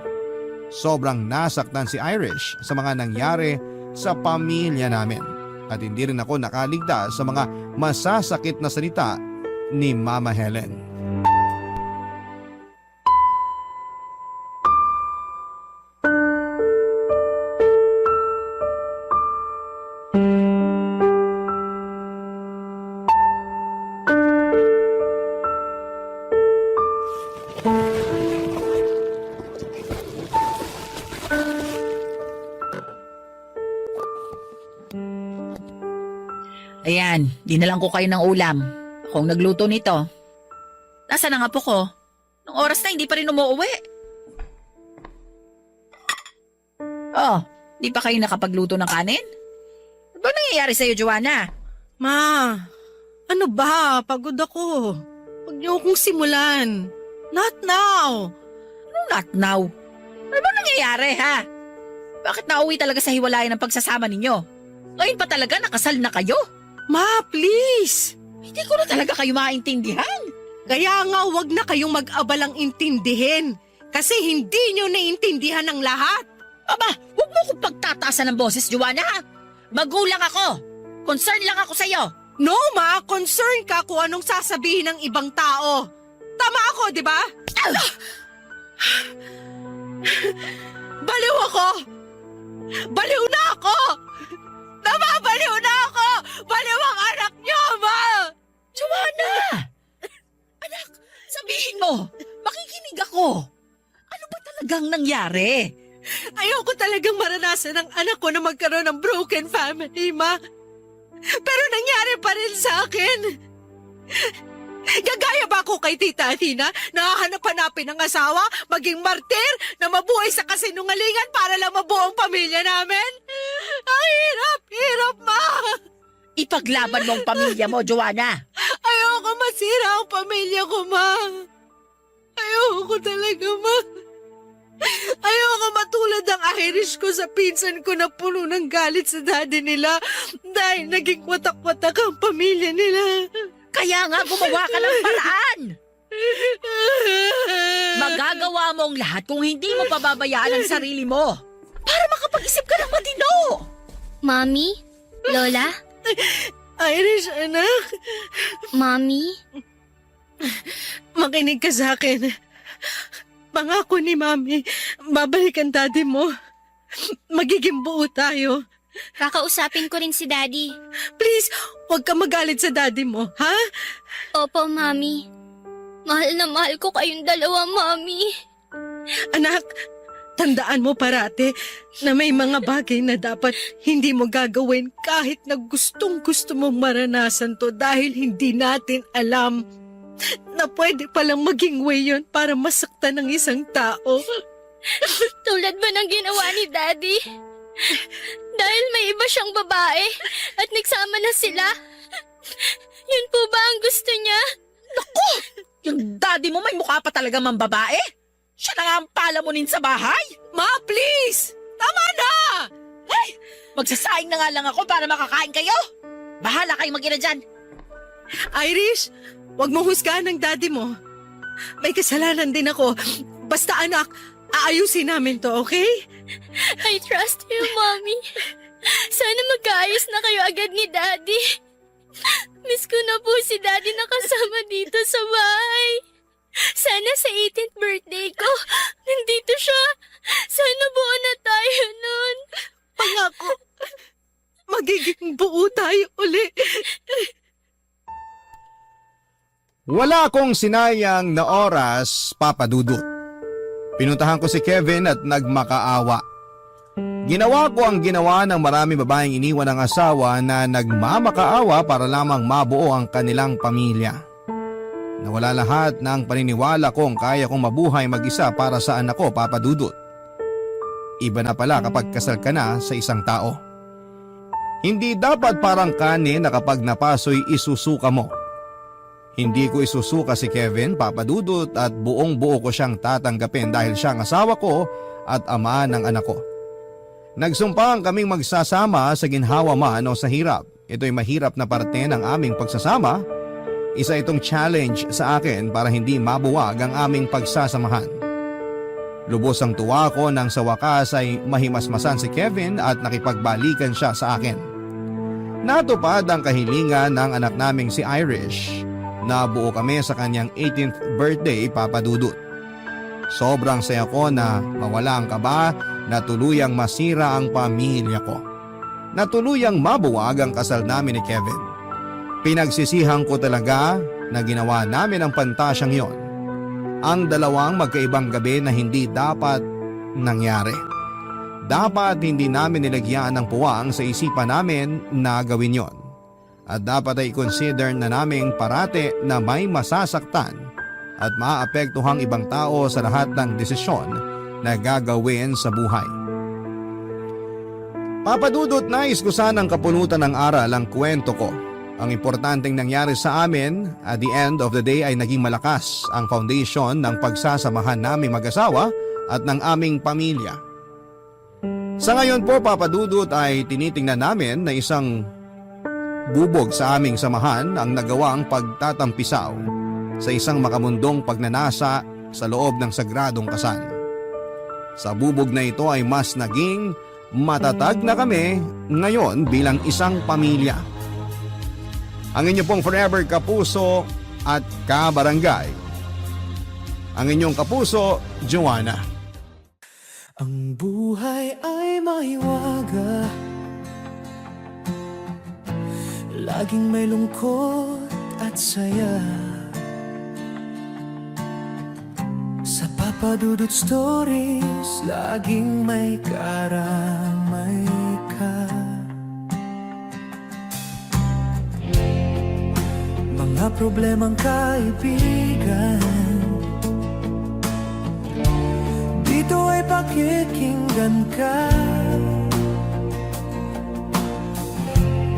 Sobrang nasaktan si Irish sa mga nangyari sa pamilya namin. At hindi rin ako nakaligtas sa mga masasakit na salita ni Mama Helen. Ayan, dinalang ko kayo ng ulam. Akong nagluto nito. Nasaan ang apo ko? Nung oras na hindi pa rin umuwi. Oh, di pa kayo nakapagluto ng kanin? Ano ba nangyayari sa'yo, Joanna? Ma, ano ba? Pagod ako. Huwag niyo akong simulan. Not now. Anong not now? Ano ba nangyayari, ha? Bakit nauwi talaga sa hiwalayan ng pagsasama ninyo? Ngayon pa talaga nakasal na kayo? Ma, please. Hindi ko na talaga kayo maintindihan. Kaya nga wag na kayong mag-abalang intindihin. Kasi hindi niyo naiintindihan ang lahat. Aba, huwag mo akong pagtataasan ng boses, Joanna, ha? Magulang ako. Concern lang ako sa'yo. No, Ma. Concern ka kung anong sasabihin ng ibang tao. Tama ako, di ba? Baliw ako! Baliw na ako! Nababaliw na ako! Baliw ang anak niyo, Ma! Joanna! Anak, sabihin mo, makikinig ako. Ano ba talagang nangyari? Ayoko talagang maranasan ng anak ko na magkaroon ng broken family, Ma. Pero nangyari pa rin sa akin. Gagaya ba ako kay Tita Athena na hahanap-hanapin ng asawa, maging martir, na mabuhay sa kasinungalingan para lang mabuo ang pamilya namin? Ang hirap, Ma! Ipaglaban mo ang pamilya mo, Joanna. Ayoko masira ang pamilya ko, Ma. Ayoko talaga, Ma. Ayoko matulad ang Irish ko sa pinsan ko na puno ng galit sa daddy nila dahil naging watak-watak ang pamilya nila. Kaya nga gumawa ka ng paraan. Magagawa mo ang lahat kung hindi mo pababayaan ang sarili mo. Para makapag-isip ka ng matino. Mommy? Lola? Irish, anak. Mommy? Makinig ka sa akin. Pangako ni Mami, babalik ang daddy mo. Magiging buo tayo. Kakausapin ko rin si Daddy. Please, huwag ka magalit sa daddy mo, ha? Opo, Mommy. Mahal na mahal ko kayong dalawa, Mommy. Anak, Tandaan mo parate na may mga bagay na dapat hindi mo gagawin kahit na gustong-gusto mong maranasan to dahil hindi natin alam na pwede palang maging way yun para masaktan ng isang tao. Tulad ba ng ginawa ni Daddy? Dahil may iba siyang babae at nagsama na sila? Yun po ba ang gusto niya? Yung daddy mo may mukha pa talaga mang babae? Siya na nga ang palamunin sa bahay? Ma, please! Tama na! Ay! Magsasaing na nga lang ako para makakain kayo. Bahala kayo mag-ina dyan. Irish, wag mong husgahan ng daddy mo. May kasalanan din ako. Basta anak, aayusin namin to, okay? I trust you, Mommy. Sana magkaayos na kayo agad ni Daddy. Miss ko na po si Daddy na kasama dito sa bahay. Sana sa 18th birthday ko, nandito siya. Sana buo na tayo nun. Pangako, magiging buo tayo uli. Wala akong sinayang na oras, Papa Dudut. Pinuntahan ko si Kevin at nagmakaawa. Ginawa ko ang ginawa ng maraming babaeng iniwan ng asawa na nagmamakaawa para lamang mabuo ang kanilang pamilya. Nawala lahat ng paniniwala kong kaya kong mabuhay mag-isa para sa anak ko, Papa Dudut. Iba na pala kapag kasal ka na sa isang tao. Hindi dapat parang kanin na kapag napasoy isusuka mo. Hindi ko isusuka si Kevin, Papa Dudut, at buong buo ko siyang tatanggapin dahil siya ang asawa ko at ama ng anak ko. Nagsumpang kaming magsasama sa ginhawa man o sa hirap. Ito'y mahirap na parte ng aming pagsasama. Isa itong challenge sa akin para hindi mabuwag ang aming pagsasamahan. Lubos ang tuwa ko nang sa wakas ay mahimasmasan si Kevin at nakipagbalikan siya sa akin. Natupad ang kahilingan ng anak naming si Irish. Nabuo kami sa kanyang 18th birthday, Papa Dudut. Sobrang saya ko na mawala ang kaba na tuluyang masira ang pamilya ko. Na tuluyang mabuwag ang kasal namin ni Kevin. Pinagsisihan ko talaga na ginawa namin ang pantasyang yon. Ang dalawang magkaibang gabi na hindi dapat nangyari. Dapat hindi namin nilagyan ng puwang sa isipan namin na gawin yon. At dapat ay consider na naming parate na may masasaktan at maapektuhang ibang tao sa lahat ng desisyon na gagawin sa buhay. Papa Dudut, nais ko sanang kapunutan ng aral ang kwento ko. Ang importanteng nangyari sa amin, at the end of the day ay naging malakas ang foundation ng pagsasamahan naming mag-asawa at ng aming pamilya. Sa ngayon po, Papa Dudut, ay tinitingnan namin na isang bubog sa aming samahan ang nagawang pagtatampisaw sa isang makamundong pagnanasa sa loob ng sagradong kasal. Sa bubog na ito ay mas naging matatag na kami ngayon bilang isang pamilya. Ang inyo pong forever kapuso at kabarangay. Ang inyong kapuso, Joanna. Ang buhay ay mahiwaga, laging may lungkot at saya. Sa Papa Dudut Stories, laging may karamay ka. Mga problemang kaibigan, dito ay pakikinggan ka.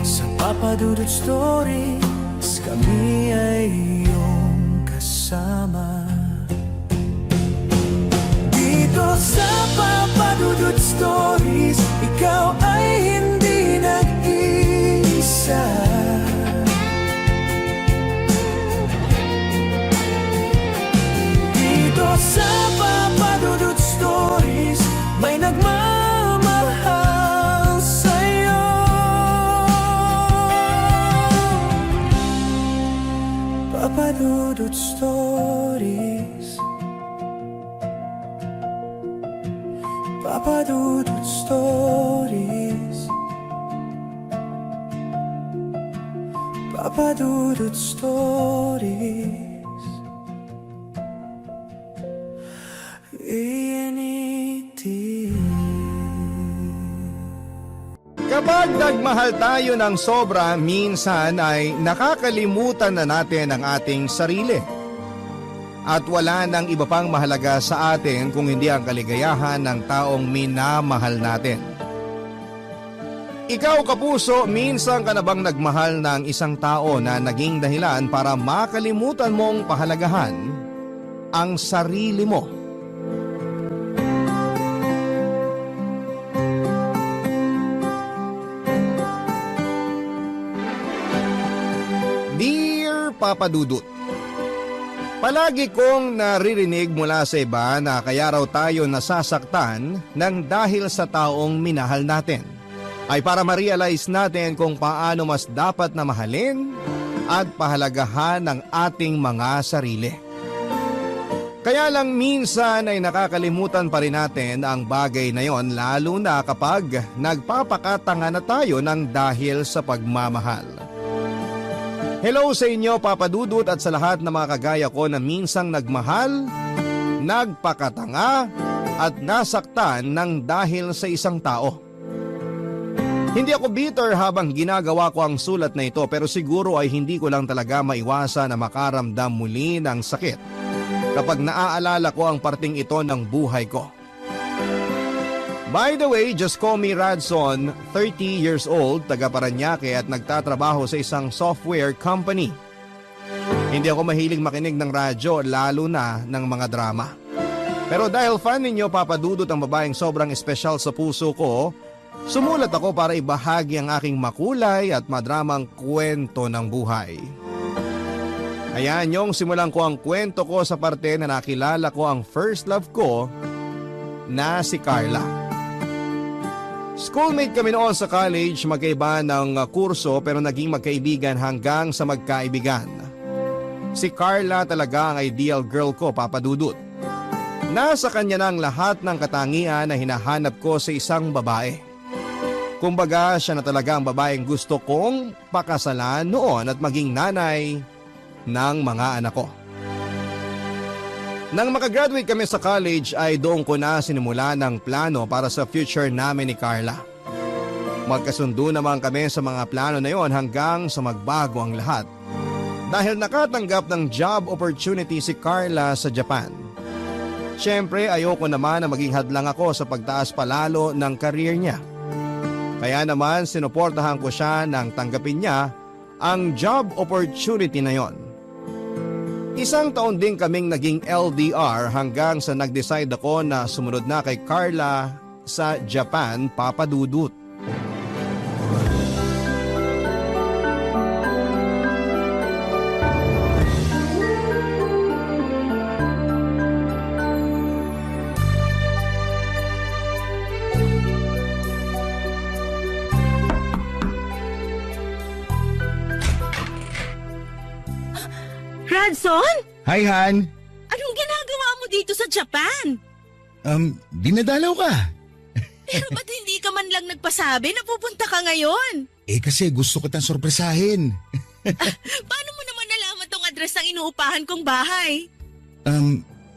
Sa Papa Dudut Stories, kami ay iyong kasama. Dito sa Papa Dudut Stories, ikaw ay hindi nag-iisa. Dito sa Papa Dudut Stories, may nagmamahal sa'yo. Papa Dudut Stories, Papa Dudut Stories, Papa Dudut Stories. A&E Kapag nagmahal tayo ng sobra, minsan ay nakakalimutan na natin ang ating sarili. At wala nang iba pang mahalaga sa atin kung hindi ang kaligayahan ng taong minamahal natin. Ikaw kapuso, minsan ka na bang nagmahal ng isang tao na naging dahilan para makalimutan mong pahalagahan ang sarili mo? Dear Papa Dudut, palagi kong naririnig mula sa iba na kaya raw tayo nasasaktan ng dahil sa taong minahal natin ay para ma-realize natin kung paano mas dapat na mahalin at pahalagahan ang ating mga sarili. Kaya lang minsan ay nakakalimutan pa rin natin ang bagay na yon, lalo na kapag nagpapakatanga na tayo ng dahil sa pagmamahal. Hello sa inyo Papa Dudut at sa lahat ng mga kagaya ko na minsang nagmahal, nagpakatanga at nasaktan ng dahil sa isang tao. Hindi ako bitter habang ginagawa ko ang sulat na ito, pero siguro ay hindi ko lang talaga maiwasan na makaramdam muli ng sakit kapag naaalala ko ang parting ito ng buhay ko. By the way, just call me Radson, 30 years old, taga Paranaque at nagtatrabaho sa isang software company. Hindi ako mahilig makinig ng radyo, lalo na ng mga drama. Pero dahil fan ninyo Papa Dudut ang babaeng sobrang espesyal sa puso ko, sumulat ako para ibahagi ang aking makulay at madramang kwento ng buhay. Ayan yung simulan ko ang kwento ko sa parte na nakilala ko ang first love ko na si Carla. Schoolmate kami noon sa college, magkaiba ng kurso pero naging magkaibigan hanggang sa magkaibigan. Si Carla talaga ang ideal girl ko, Papa Dudut. Nasa kanya na ang lahat ng katangian na hinahanap ko sa isang babae. Kumbaga siya na talaga ang babaeng gusto kong pakasalan noon at maging nanay ng mga anak ko. Nang makagraduate kami sa college ay doon ko na sinimula ng plano para sa future namin ni Carla. Magkasundo naman kami sa mga plano na yon hanggang sa magbago ang lahat. Dahil nakatanggap ng job opportunity si Carla sa Japan. Siyempre ayoko naman na maging hadlang ako sa pagtaas palalo ng career niya. Kaya naman sinuportahan ko siya nang tanggapin niya ang job opportunity na yon. Isang taon din kaming naging LDR hanggang sa nag-decide ako na sumunod na kay Carla sa Japan, Papa Dudut. Radson? Hi, Han. Anong ginagawa mo dito sa Japan? Dinadalaw ka. Pero ba't hindi ka man lang nagpasabi na pupunta ka ngayon? Eh kasi gusto kitang sorpresahin. Paano mo naman nalaman tong address ng inuupahan kong bahay?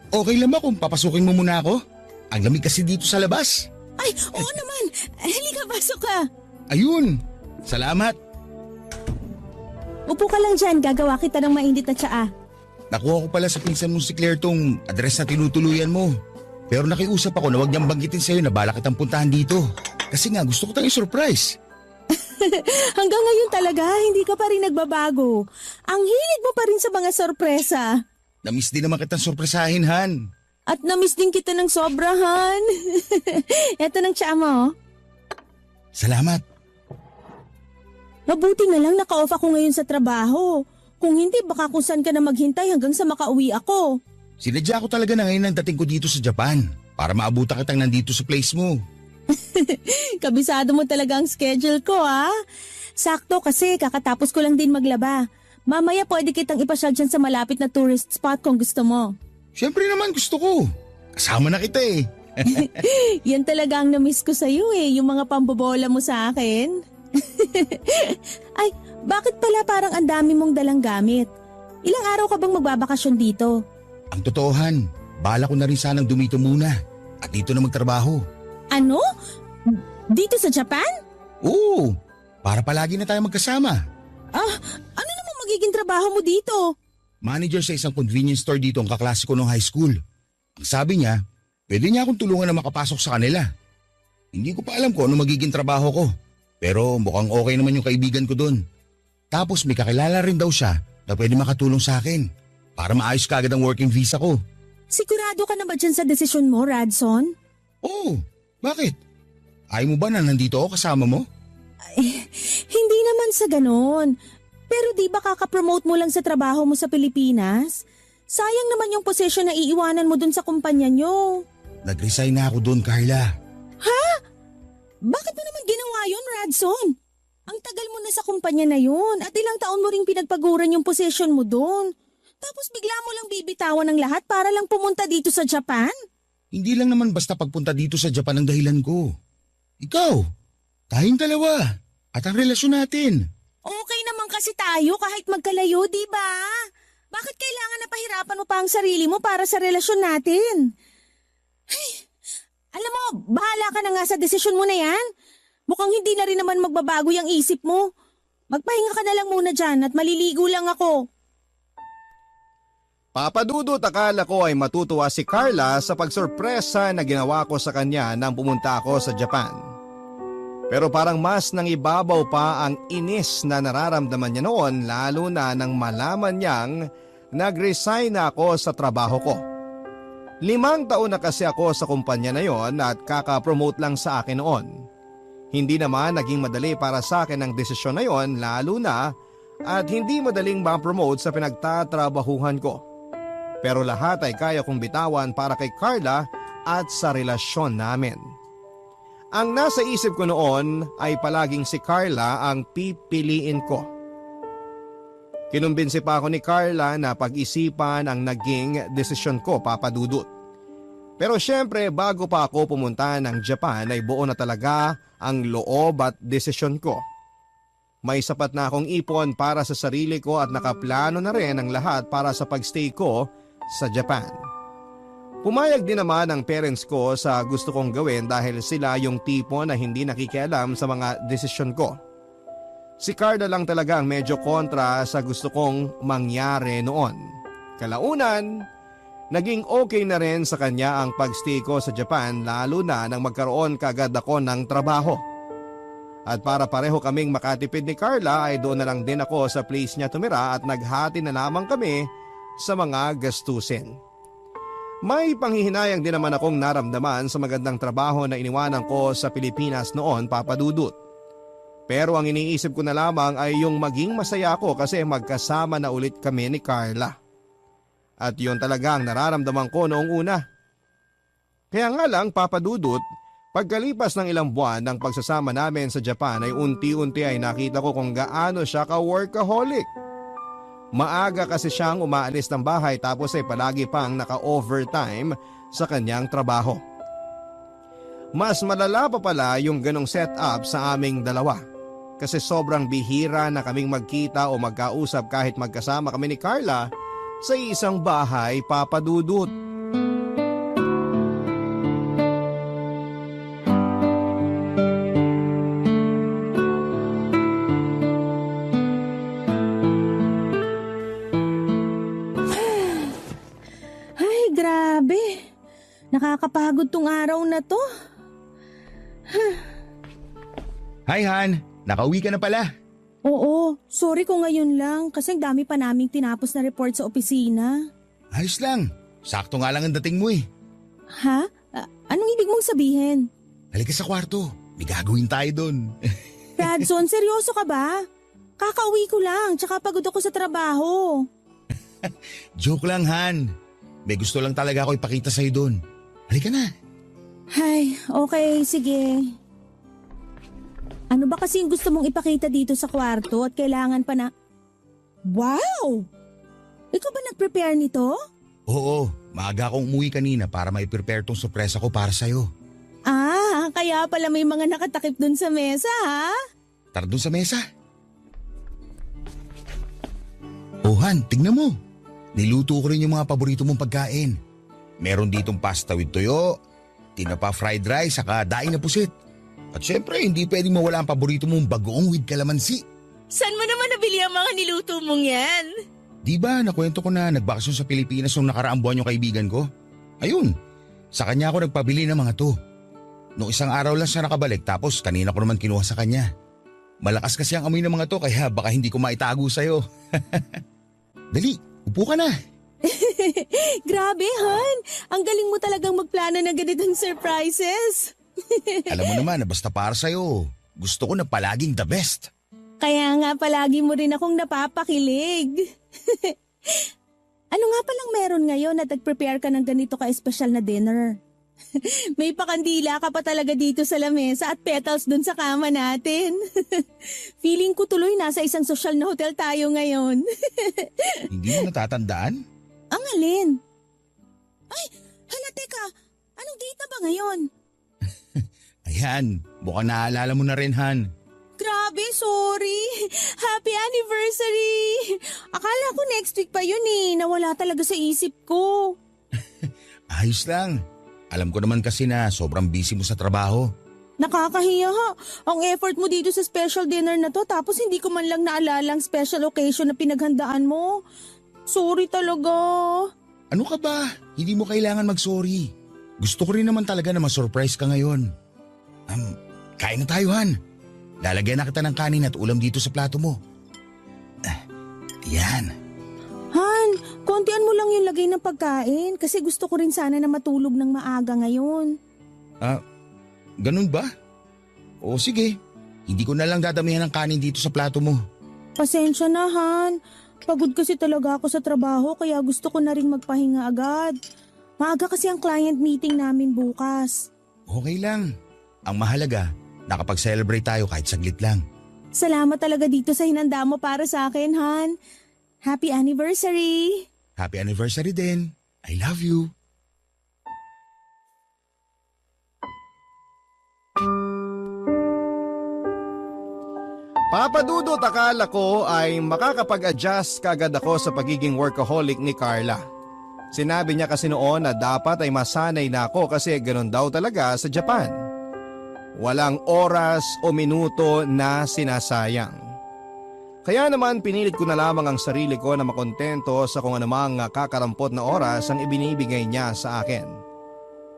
Okay lang ba kung papasukin mo muna ako? Ang lamig kasi dito sa labas. Ay, oo naman. Halika, pasok ka. Ayun. Salamat. Upo ka lang dyan, gagawa kita ng mainit na tsaa. Nakuha ko pala sa pinsan mo si Claire tong address na tinutuluyan mo. Pero nakiusap ako na huwag niyang banggitin sa'yo na bala kitang puntahan dito. Kasi nga gusto ko tayong surprise. Hanggang ngayon talaga, hindi ka pa rin nagbabago. Ang hilig mo pa rin sa mga sorpresa. Namiss din naman kitang sorpresahin, Han. At namiss din kita ng sobrahan. Eto ng tsaa mo. Salamat. Mabuti na lang naka-off ako ngayon sa trabaho. Kung hindi, baka kung saan ka na maghintay hanggang sa makauwi ako. Sinadya ko talaga na ngayon ang dating ko dito sa Japan para maabutan kitang nandito sa place mo. Kabisado mo talaga ang schedule ko, ha? Sakto kasi kakatapos ko lang din maglaba. Mamaya pwede kitang ipasyal dyan sa malapit na tourist spot kung gusto mo. Siyempre naman gusto ko. Kasama na kita eh. Yan talaga ang namiss ko sa'yo eh, yung mga pambobola mo sa akin. Ay, bakit pala parang ang dami mong dalang gamit? Ilang araw ka bang magbabakasyon dito? Ang totohan, bala ko na rin sanang dumito muna at dito na magtrabaho. Ano? Dito sa Japan? Oo, para palagi na tayo magkasama. Ano namang magiging trabaho mo dito? Manager sa isang convenience store dito ang kaklase ko nung high school. Ang sabi niya, pwede niya akong tulungan na makapasok sa kanila. Hindi ko pa alam kung ano magiging trabaho ko. Pero mukhang okay naman yung kaibigan ko doon. Tapos may kakilala rin daw siya na pwede makatulong sa akin para maayos kaagad ang working visa ko. Sigurado ka na ba dyan sa desisyon mo, Radson? Oo, bakit? Ayaw mo ba na nandito ako kasama mo? Hindi naman sa ganon. Pero di ba kakapromote mo lang sa trabaho mo sa Pilipinas? Sayang naman yung posisyon na iiwanan mo dun sa kumpanya nyo. Nag-resign na ako doon, Carla. Bakit mo naman ginawa yun, Radson? Ang tagal mo na sa kumpanya na yun at ilang taon mo ring pinagpaguran yung posisyon mo doon. Tapos bigla mo lang bibitawan ng lahat para lang pumunta dito sa Japan? Hindi lang naman basta pagpunta dito sa Japan ang dahilan ko. Ikaw, tayong dalawa at ang relasyon natin. Okay naman kasi tayo kahit magkalayo, di ba? Bakit kailangan na pahirapan mo pa ang sarili mo para sa relasyon natin? Ay, alam mo, bahala ka na nga sa desisyon mo na yan. Mukhang hindi na rin naman magbabago yung isip mo. Magpahinga ka na lang muna dyan at maliligo lang ako. Papadudot, akala ko ay matutuwa si Carla sa pagsorpresa na ginawa ko sa kanya nang pumunta ako sa Japan. Pero parang mas nang ibabaw pa ang inis na nararamdaman niya noon, lalo na nang malaman niyang nag-resign na ako sa trabaho ko. 5 taon na kasi ako sa kumpanya na yon at kaka-promote lang sa akin noon. Hindi naman naging madali para sa akin ang desisyon na yon, lalo na at hindi madaling ma-promote sa pinagtatrabahuhan ko. Pero lahat ay kaya kong bitawan para kay Carla at sa relasyon namin. Ang nasa isip ko noon ay palaging si Carla ang pipiliin ko. Kinumbinsi pa ako ni Carla na pag-isipan ang naging desisyon ko, Papadudot. Pero syempre bago pa ako pumunta ng Japan ay buo na talaga ang loob at desisyon ko. May sapat na akong ipon para sa sarili ko at nakaplano na rin ang lahat para sa pagstay ko sa Japan. Pumayag din naman ang parents ko sa gusto kong gawin dahil sila yung tipo na hindi nakikialam sa mga desisyon ko. Si Carla lang talaga ang medyo kontra sa gusto kong mangyari noon. Kalaunan, naging okay na rin sa kanya ang pagstay ko sa Japan, lalo na nang magkaroon kagad ako ng trabaho. At para pareho kaming makatipid ni Carla ay doon na lang din ako sa place niya tumira at naghati na lamang kami sa mga gastusin. May panghihinayang din naman akong naramdaman sa magandang trabaho na iniwanan ko sa Pilipinas noon, Papadudot. Pero ang iniisip ko na lamang ay yung maging masaya ako kasi magkasama na ulit kami ni Carla. At yun talaga ang nararamdaman ko noong una. Kaya nga lang, Papadudot, pagkalipas ng ilang buwan ng pagsasama namin sa Japan ay unti-unti ay nakita ko kung gaano siya ka-workaholic. Maaga kasi siyang umaalis ng bahay tapos ay palagi pang naka-overtime sa kanyang trabaho. Mas malala pa pala yung ganong setup sa aming dalawa. Kasi sobrang bihira na kaming magkita o magkausap kahit magkasama kami ni Carla sa isang bahay, Papadudot. Ay, grabe. Nakakapagod tong araw na to. Hi Han, nakauwi ka na pala. Oo, sorry kung ngayon lang kasi ang dami pa naming tinapos na report sa opisina. Ayos lang, sakto nga lang ang dating mo eh. Ha? Anong ibig mong sabihin? Halika sa kwarto, may gagawin tayo doon. Radson, seryoso ka ba? Kakauwi ko lang, tsaka pagod ako sa trabaho. Joke lang Han, may gusto lang talaga ako ipakita sa'yo doon. Halika na. Ay, okay, sige. Ano ba kasi yung gusto mong ipakita dito sa kwarto at kailangan pa na... Wow! Ikaw ba nag-prepare nito? Oo, maaga akong umuwi kanina para mai-prepare tong sorpresa ko para sa'yo. Ah, kaya pala may mga nakatakip dun sa mesa, ha? Tara doon sa mesa. Oh Han, tingnan mo. Niluto ko rin yung mga paborito mong pagkain. Meron ditong pasta with toyo, tinapa fried rice, saka daing na pusit. At syempre, hindi pwedeng mawala ang paborito mong bagoong with kalamansi. Saan mo naman nabili ang mga niluto mong yan? Di ba, nakwento ko na nagbakasyon sa Pilipinas nung nakaraang buwan yung kaibigan ko? Ayun, sa kanya ako nagpabili ng mga to. Noong isang araw lang siya nakabalik tapos kanina ko naman kinuha sa kanya. Malakas kasi ang amoy ng mga to kaya baka hindi ko maitago sa'yo. Dali, upo ka na. Grabe, Han. Ang galing mo talagang magplano ng ganitong surprises. Alam mo naman na basta para sa'yo, gusto ko na palaging the best. Kaya nga palagi mo rin akong napapakilig. Ano nga palang meron ngayon at nag-prepare ka ng ganito ka-espesyal na dinner? May pakandila ka pa talaga dito sa lamesa at petals dun sa kama natin. Feeling ko tuloy nasa isang sosyal na hotel tayo ngayon. Hindi mo natatandaan? Ang alin? Ay, hala teka, anong date na ba ngayon? Ayan, mukhang naalala mo na rin, Han. Grabe, sorry. Happy anniversary! Akala ko next week pa yun nawala talaga sa isip ko. Ayos lang. Alam ko naman kasi na sobrang busy mo sa trabaho. Nakakahiya ha. Ang effort mo dito sa special dinner na to tapos hindi ko man lang naalala ang special occasion na pinaghandaan mo. Sorry talaga. Ano ka ba? Hindi mo kailangan mag-sorry. Gusto ko rin naman talaga na ma-surprise ka ngayon. Kain na tayo, Han. Lalagyan na kita ng kanin at ulam dito sa plato mo. Yan. Han, kontian mo lang yung lagay ng pagkain kasi gusto ko rin sana na matulog ng maaga ngayon. Ganun ba? O sige, hindi ko na lang dadamihan ng kanin dito sa plato mo. Pasensya na, Han. Pagod kasi talaga ako sa trabaho kaya gusto ko na rin magpahinga agad. Maaga kasi ang client meeting namin bukas. Okay lang. Ang mahalaga, nakapag-celebrate tayo kahit saglit lang. Salamat talaga dito sa hinanda mo para sa akin, Han. Happy anniversary! Happy anniversary din. I love you. Papa Dudut, akala ko ay makakapag-adjust kagad ako sa pagiging workaholic ni Carla. Sinabi niya kasi noon na dapat ay masanay na ako kasi ganun daw talaga sa Japan. Walang oras o minuto na sinasayang. Kaya naman pinilit ko na lamang ang sarili ko na makontento sa kung anumang kakarampot na oras ang ibinibigay niya sa akin.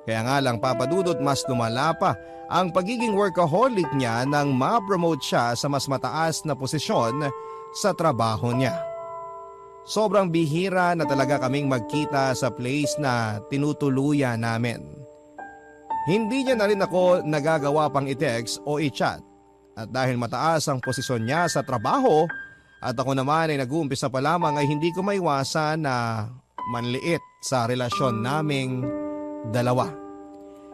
Kaya nga lang Papa Dudut, mas lumala pa ang pagiging workaholic niya nang ma-promote siya sa mas mataas na posisyon sa trabaho niya. Sobrang bihira na talaga kaming magkita sa place na tinutuluyan namin. Hindi niya na rin ako nagagawa pang i-text o i-chat. At dahil mataas ang posisyon niya sa trabaho at ako naman ay nag-uumpisa pa lamang ay hindi ko maiwasan na manliit sa relasyon naming dalawa.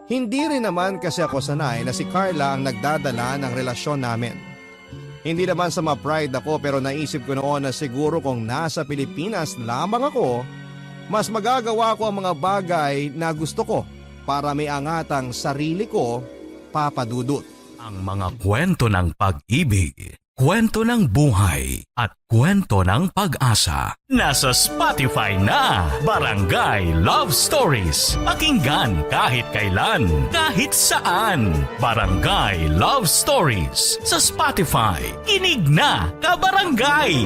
Hindi rin naman kasi ako sanay na si Carla ang nagdadala ng relasyon namin. Hindi naman sa ma-pride ako pero naisip ko noon na siguro kung nasa Pilipinas lamang ako, mas magagawa ko ang mga bagay na gusto ko para may angatang sarili ko, Papa Dudut. Ang mga kwento ng pag-ibig, kwento ng buhay, at kwento ng pag-asa. Nasa Spotify na! Barangay Love Stories. Pakinggan kahit kailan, kahit saan. Barangay Love Stories. Sa Spotify. Kinig na, kabarangay!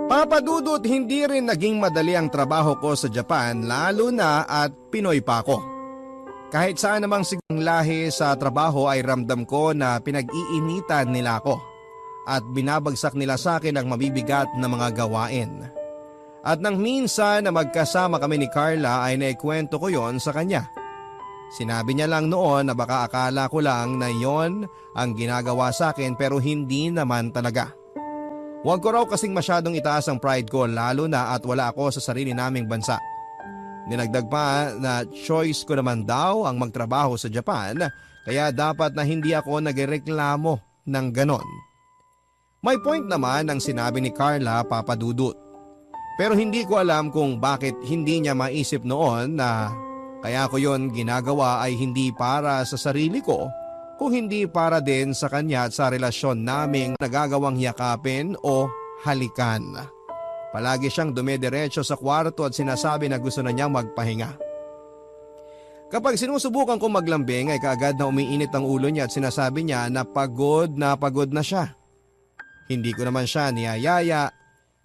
Papa Dudut, hindi rin naging madali ang trabaho ko sa Japan lalo na at Pinoy pa ako. Kahit saan namang sigang lahi sa trabaho ay ramdam ko na pinag-iinitan nila ako at binabagsak nila sa akin ang mabibigat na mga gawain. At nang minsan na magkasama kami ni Carla ay naikwento ko yon sa kanya. Sinabi niya lang noon na baka akala ko lang na yon ang ginagawa sa akin pero hindi naman talaga. Huwag ko raw kasing masyadong itaas ang pride ko lalo na at wala ako sa sarili naming bansa. Dinagdag pa na choice ko naman daw ang magtrabaho sa Japan kaya dapat na hindi ako nagreklamo ng ganon. May point naman ang sinabi ni Carla, Papa Dudut. Pero hindi ko alam kung bakit hindi niya maisip noon na kaya ko yon ginagawa ay hindi para sa sarili ko kung hindi para din sa kanya at sa relasyon naming nagagawang yakapin o halikan. Palagi siyang dumediretso sa kwarto at sinasabi na gusto na niyang magpahinga. Kapag sinusubukan ko maglambing ay kaagad na umiinit ang ulo niya at sinasabi niya na pagod na siya. Hindi ko naman siya niyayaya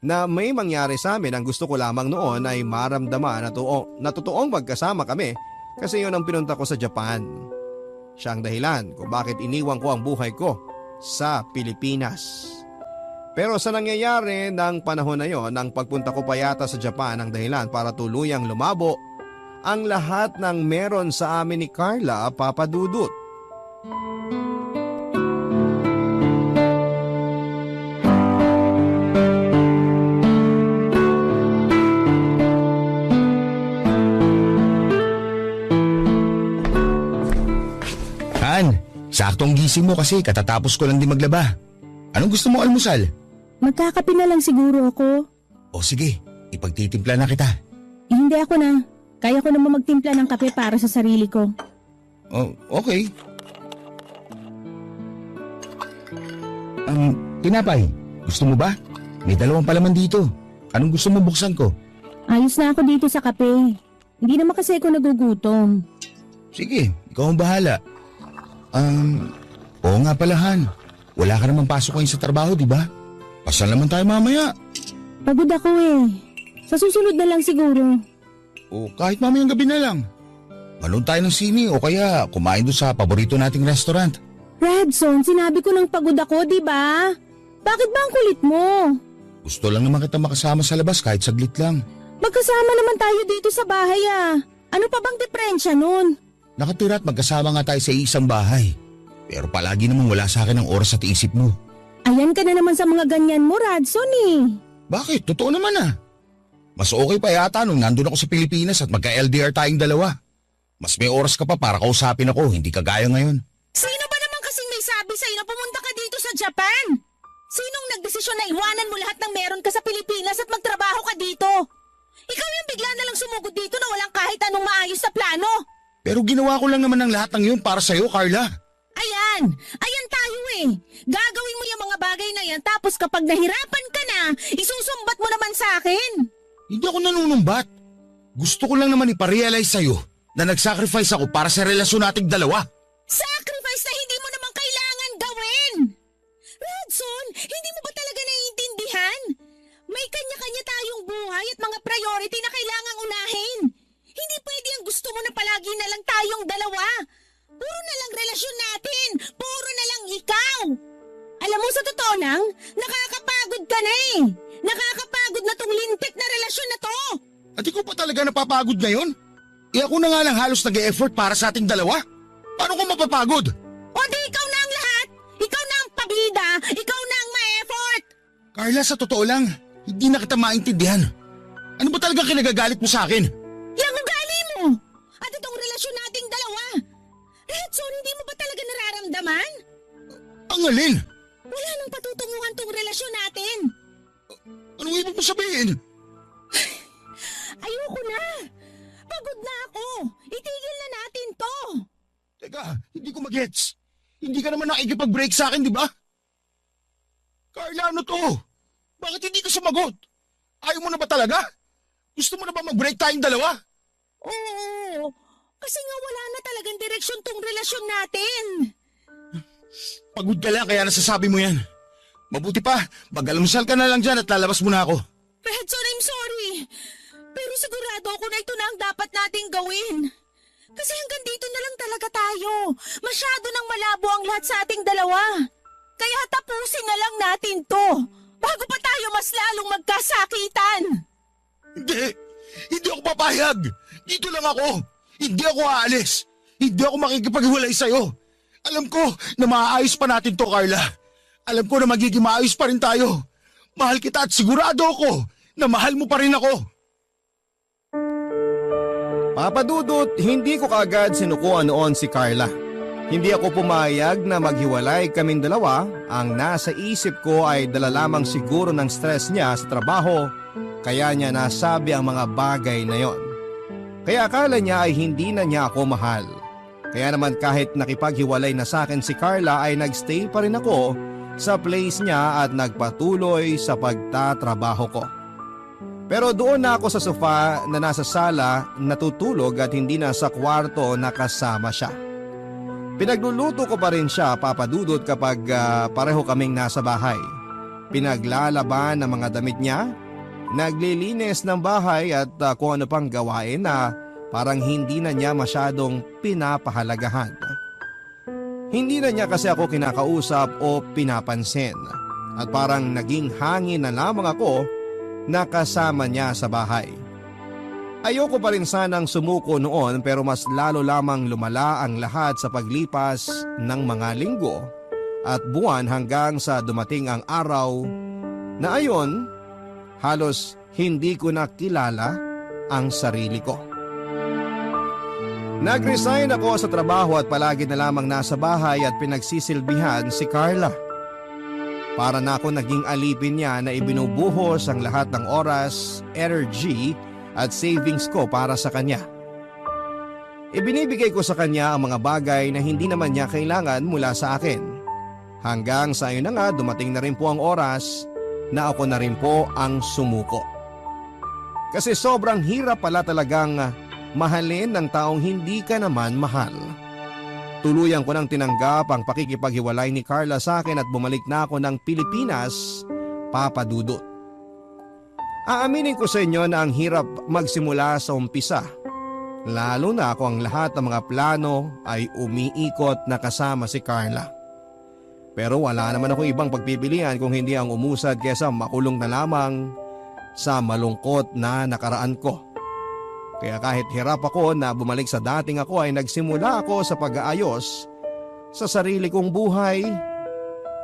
na may mangyari sa amin. Ang gusto ko lamang noon ay maramdaman na totoong magkasama kami kasi yun ang pinunta ko sa Japan. Siya ang dahilan kung bakit iniwan ko ang buhay ko sa Pilipinas. Pero sa nangyayari ng panahon na yon, ang pagpunta ko pa yata sa Japan ang dahilan para tuluyang lumabo ang lahat ng meron sa amin ni Carla, Papa Dudut. Han, saktong gising mo kasi katatapos ko lang din maglaba. Anong gusto mo almusal? Magkakape na lang siguro ako. O sige, ipagtitimpla na kita. Hindi ako na. Kaya ko naman magtimpla ng kape para sa sarili ko. Oh, okay. Tinapay, gusto mo ba? May 2 palaman dito. Anong gusto mo buksan ko? Ayos na ako dito sa kape. Hindi naman kasi ako nagugutom. Sige, ikaw ang bahala. Oo nga pala Han. Wala ka naman pasok ngayon sa trabaho, di ba? Pasal naman tayo mamaya. Pagod ako eh. Sa susunod na lang siguro. O kahit mamayang gabi na lang. Manood tayo ng sine o kaya kumain doon sa paborito nating restaurant. Radson, sinabi ko nang pagod ako, di ba? Bakit ba ang kulit mo? Gusto lang naman kita makasama sa labas kahit saglit lang. Magkasama naman tayo dito sa bahay ah. Ano pa bang diferensya nun? Nakatira at magkasama nga tayo sa isang bahay. Pero palagi namang wala sa akin ang oras at isip mo. Ayan ka na naman sa mga ganyan mo, Radson eh. Bakit? Totoo naman ah. Mas okay pa yata nung nandun ako sa Pilipinas at magka-LDR tayong dalawa. Mas may oras ka pa para kausapin ako, hindi kagaya ngayon. Sino ba naman kasing may sabi sa'yo na pumunta ka dito sa Japan? Sinong nagdesisyon na iwanan mo lahat ng meron ka sa Pilipinas at magtrabaho ka dito? Ikaw yung bigla na lang sumugod dito na walang kahit anong maayos na plano. Pero ginawa ko lang naman ng lahat ng yun para sa'yo, Carla. Ayan tayo eh. Gagawin mo yung mga bagay na yan tapos kapag nahirapan ka na, isusumbat mo naman sa akin. Hindi ako nanunumbat. Gusto ko lang naman iparealize sa'yo na nag-sacrifice ako para sa relasyon nating dalawa. Sacrifice na hindi mo naman kailangan gawin. Radson, hindi mo ba talaga naiintindihan? May kanya-kanya tayong buhay at mga priority na kailangang unahin. Hindi pwede ang gusto mo na palagi na lang tayong dalawa. Puro na lang relasyon natin. Puro na lang ikaw. Alam mo, sa totoo lang, nakakapagod ka na eh. Nakakapagod na tong lintik na relasyon na to. At ikaw pa talaga napapagod ngayon? Ako na nga lang halos nag-e-effort para sa ating dalawa. Paano ko mapapagod? O di ikaw na ang lahat. Ikaw na ang pabida. Ikaw na ang ma-effort. Carla, sa totoo lang, hindi na kita maintindihan. Ano ba talaga kinagagalit mo sa akin? Yang ugali mo. At itong relasyon nating dalawa. Redson, hindi mo ba talaga nararamdaman? Ang alin? Wala nang patutunguhan tong relasyon natin. Anong ibig mo sabihin? Ayoko na. Pagod na ako. Itigil na natin to. Teka, hindi ko magets. Hindi ka naman nakikipag-break sa akin, di ba? Carla, ano to? Bakit hindi ka sumagot? Ayaw mo na ba talaga? Gusto mo na ba mag-break tayong dalawa? Oo. Kasi nga wala na talagang direksyon tong relasyon natin. Pagod ka lang kaya nasasabi mo yan. Mabuti pa, mag-almusal ka na lang dyan at lalabas muna ako. Redson, I'm sorry. Pero sigurado ako na ito na ang dapat nating gawin. Kasi hanggang dito na lang talaga tayo. Masyado nang malabo ang lahat sa ating dalawa. Kaya tapusin na lang natin to. Bago pa tayo mas lalong magkasakitan. Hindi ako papayag. Dito lang ako. Hindi ako aalis. Hindi ako makikipaghiwalay sa'yo. Alam ko na maaayos pa natin to, Carla. Alam ko na magiging maayos pa rin tayo. Mahal kita at sigurado ako na mahal mo pa rin ako. Papa Dudut, hindi ko kaagad sinukuan noon si Carla. Hindi ako pumayag na maghiwalay kaming dalawa. Ang nasa isip ko ay dala lamang siguro ng stress niya sa trabaho, kaya niya nasabi ang mga bagay na yon. Kaya akala niya ay hindi na niya ako mahal. Kaya naman kahit nakipaghiwalay na sa akin si Carla ay nagstay pa rin ako sa place niya at nagpatuloy sa pagtatrabaho ko. Pero doon na ako sa sofa na nasa sala natutulog at hindi na sa kwarto na kasama siya. Pinagluluto ko pa rin siya, Papa Dudut, kapag pareho kaming nasa bahay. Pinaglalaban ng mga damit niya, naglilinis ng bahay at kung ano pang gawain na parang hindi na niya masyadong pinapahalagahan. Hindi na niya kasi ako kinakausap o pinapansin at parang naging hangin na lamang ako na kasama niya sa bahay. Ayoko pa rin sanang sumuko noon pero mas lalo lamang lumala ang lahat sa paglipas ng mga linggo at buwan hanggang sa dumating ang araw na ayon halos hindi ko na kilala ang sarili ko. Nag-resign ako sa trabaho at palagi na lamang nasa bahay at pinagsisilbihan si Carla. Para na ako naging alipin niya na ibinubuhos ang lahat ng oras, energy at savings ko para sa kanya. Ibinibigay ko sa kanya ang mga bagay na hindi naman niya kailangan mula sa akin. Hanggang sa ayun na nga dumating na rin po ang oras na ako na rin po ang sumuko. Kasi sobrang hirap pala talagang mahalin ng taong hindi ka naman mahal. Tuluyan ko nang tinanggap ang pakikipaghiwalay ni Carla sa akin at bumalik na ako ng Pilipinas, Papa Dudut. Aaminin ko sa inyo na ang hirap magsimula sa umpisa. Lalo na ako ang lahat ng mga plano ay umiikot na kasama si Carla. Pero wala naman ako ibang pagpipilian kung hindi ang umusad kesa makulong na lamang sa malungkot na nakaraan ko. Kaya kahit hirap ako na bumalik sa dating ako ay nagsimula ako sa pag-aayos sa sarili kong buhay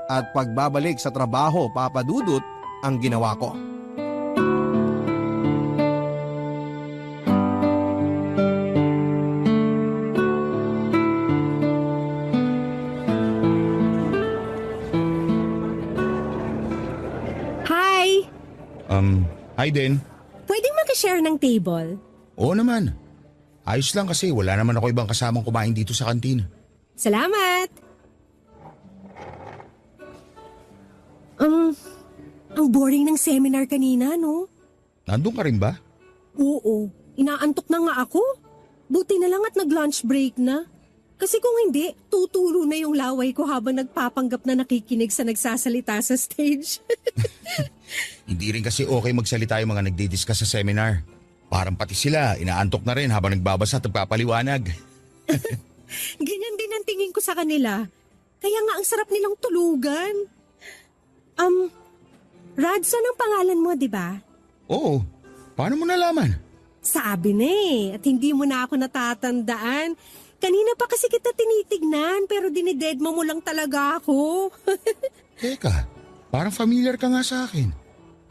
at pagbabalik sa trabaho, Papa Dudut, ang ginawa ko. Hi! Hi din. Pwedeng mag-share ng table? Oo naman. Ayos lang kasi wala naman ako ibang kasamang kumain dito sa kantin. Salamat! Ang boring ng seminar kanina, no? Nandun ka rin ba? Oo, inaantok na nga ako. Buti na lang at nag-lunch break na. Kasi kung hindi, tutulo na yung laway ko habang nagpapanggap na nakikinig sa nagsasalita sa stage. Hindi rin kasi okay magsalita yung mga nagdi-discuss sa seminar. Parang pati sila, inaantok na rin habang nagbabasa at nagpapaliwanag. Ganyan din ang tingin ko sa kanila. Kaya nga ang sarap nilang tulugan. Radson ang pangalan mo, di ba? Oo, paano mo nalaman? Sabi na at hindi mo na ako natatandaan. Kanina pa kasi kita tinitignan pero dinidedmo mo lang talaga ako. Teka, parang familiar ka nga sa akin.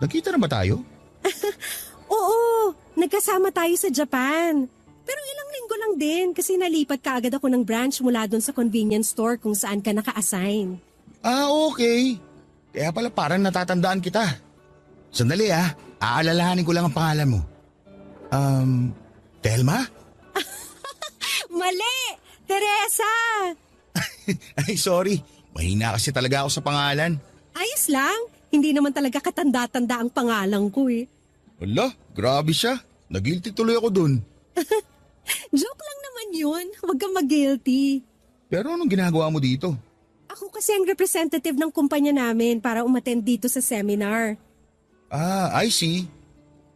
Nagkita na ba tayo? Oo, nagkasama tayo sa Japan. Pero ilang linggo lang din kasi nalipat ka agad ako ng branch mula doon sa convenience store kung saan ka naka-assign. Ah, okay. Kaya pala parang natatandaan kita. Sandali aalalahanin ko lang ang pangalan mo. Telma? Mali! Teresa! Ay, sorry. Mahina kasi talaga ako sa pangalan. Ayos lang. Hindi naman talaga katanda-tanda ang pangalan ko eh. Wala, grabe siya. Nag-guilty tuloy ako dun. Joke lang naman yun. Huwag kang mag-guilty. Pero anong ginagawa mo dito? Ako kasi ang representative ng kumpanya namin para umattend dito sa seminar. Ah, I see.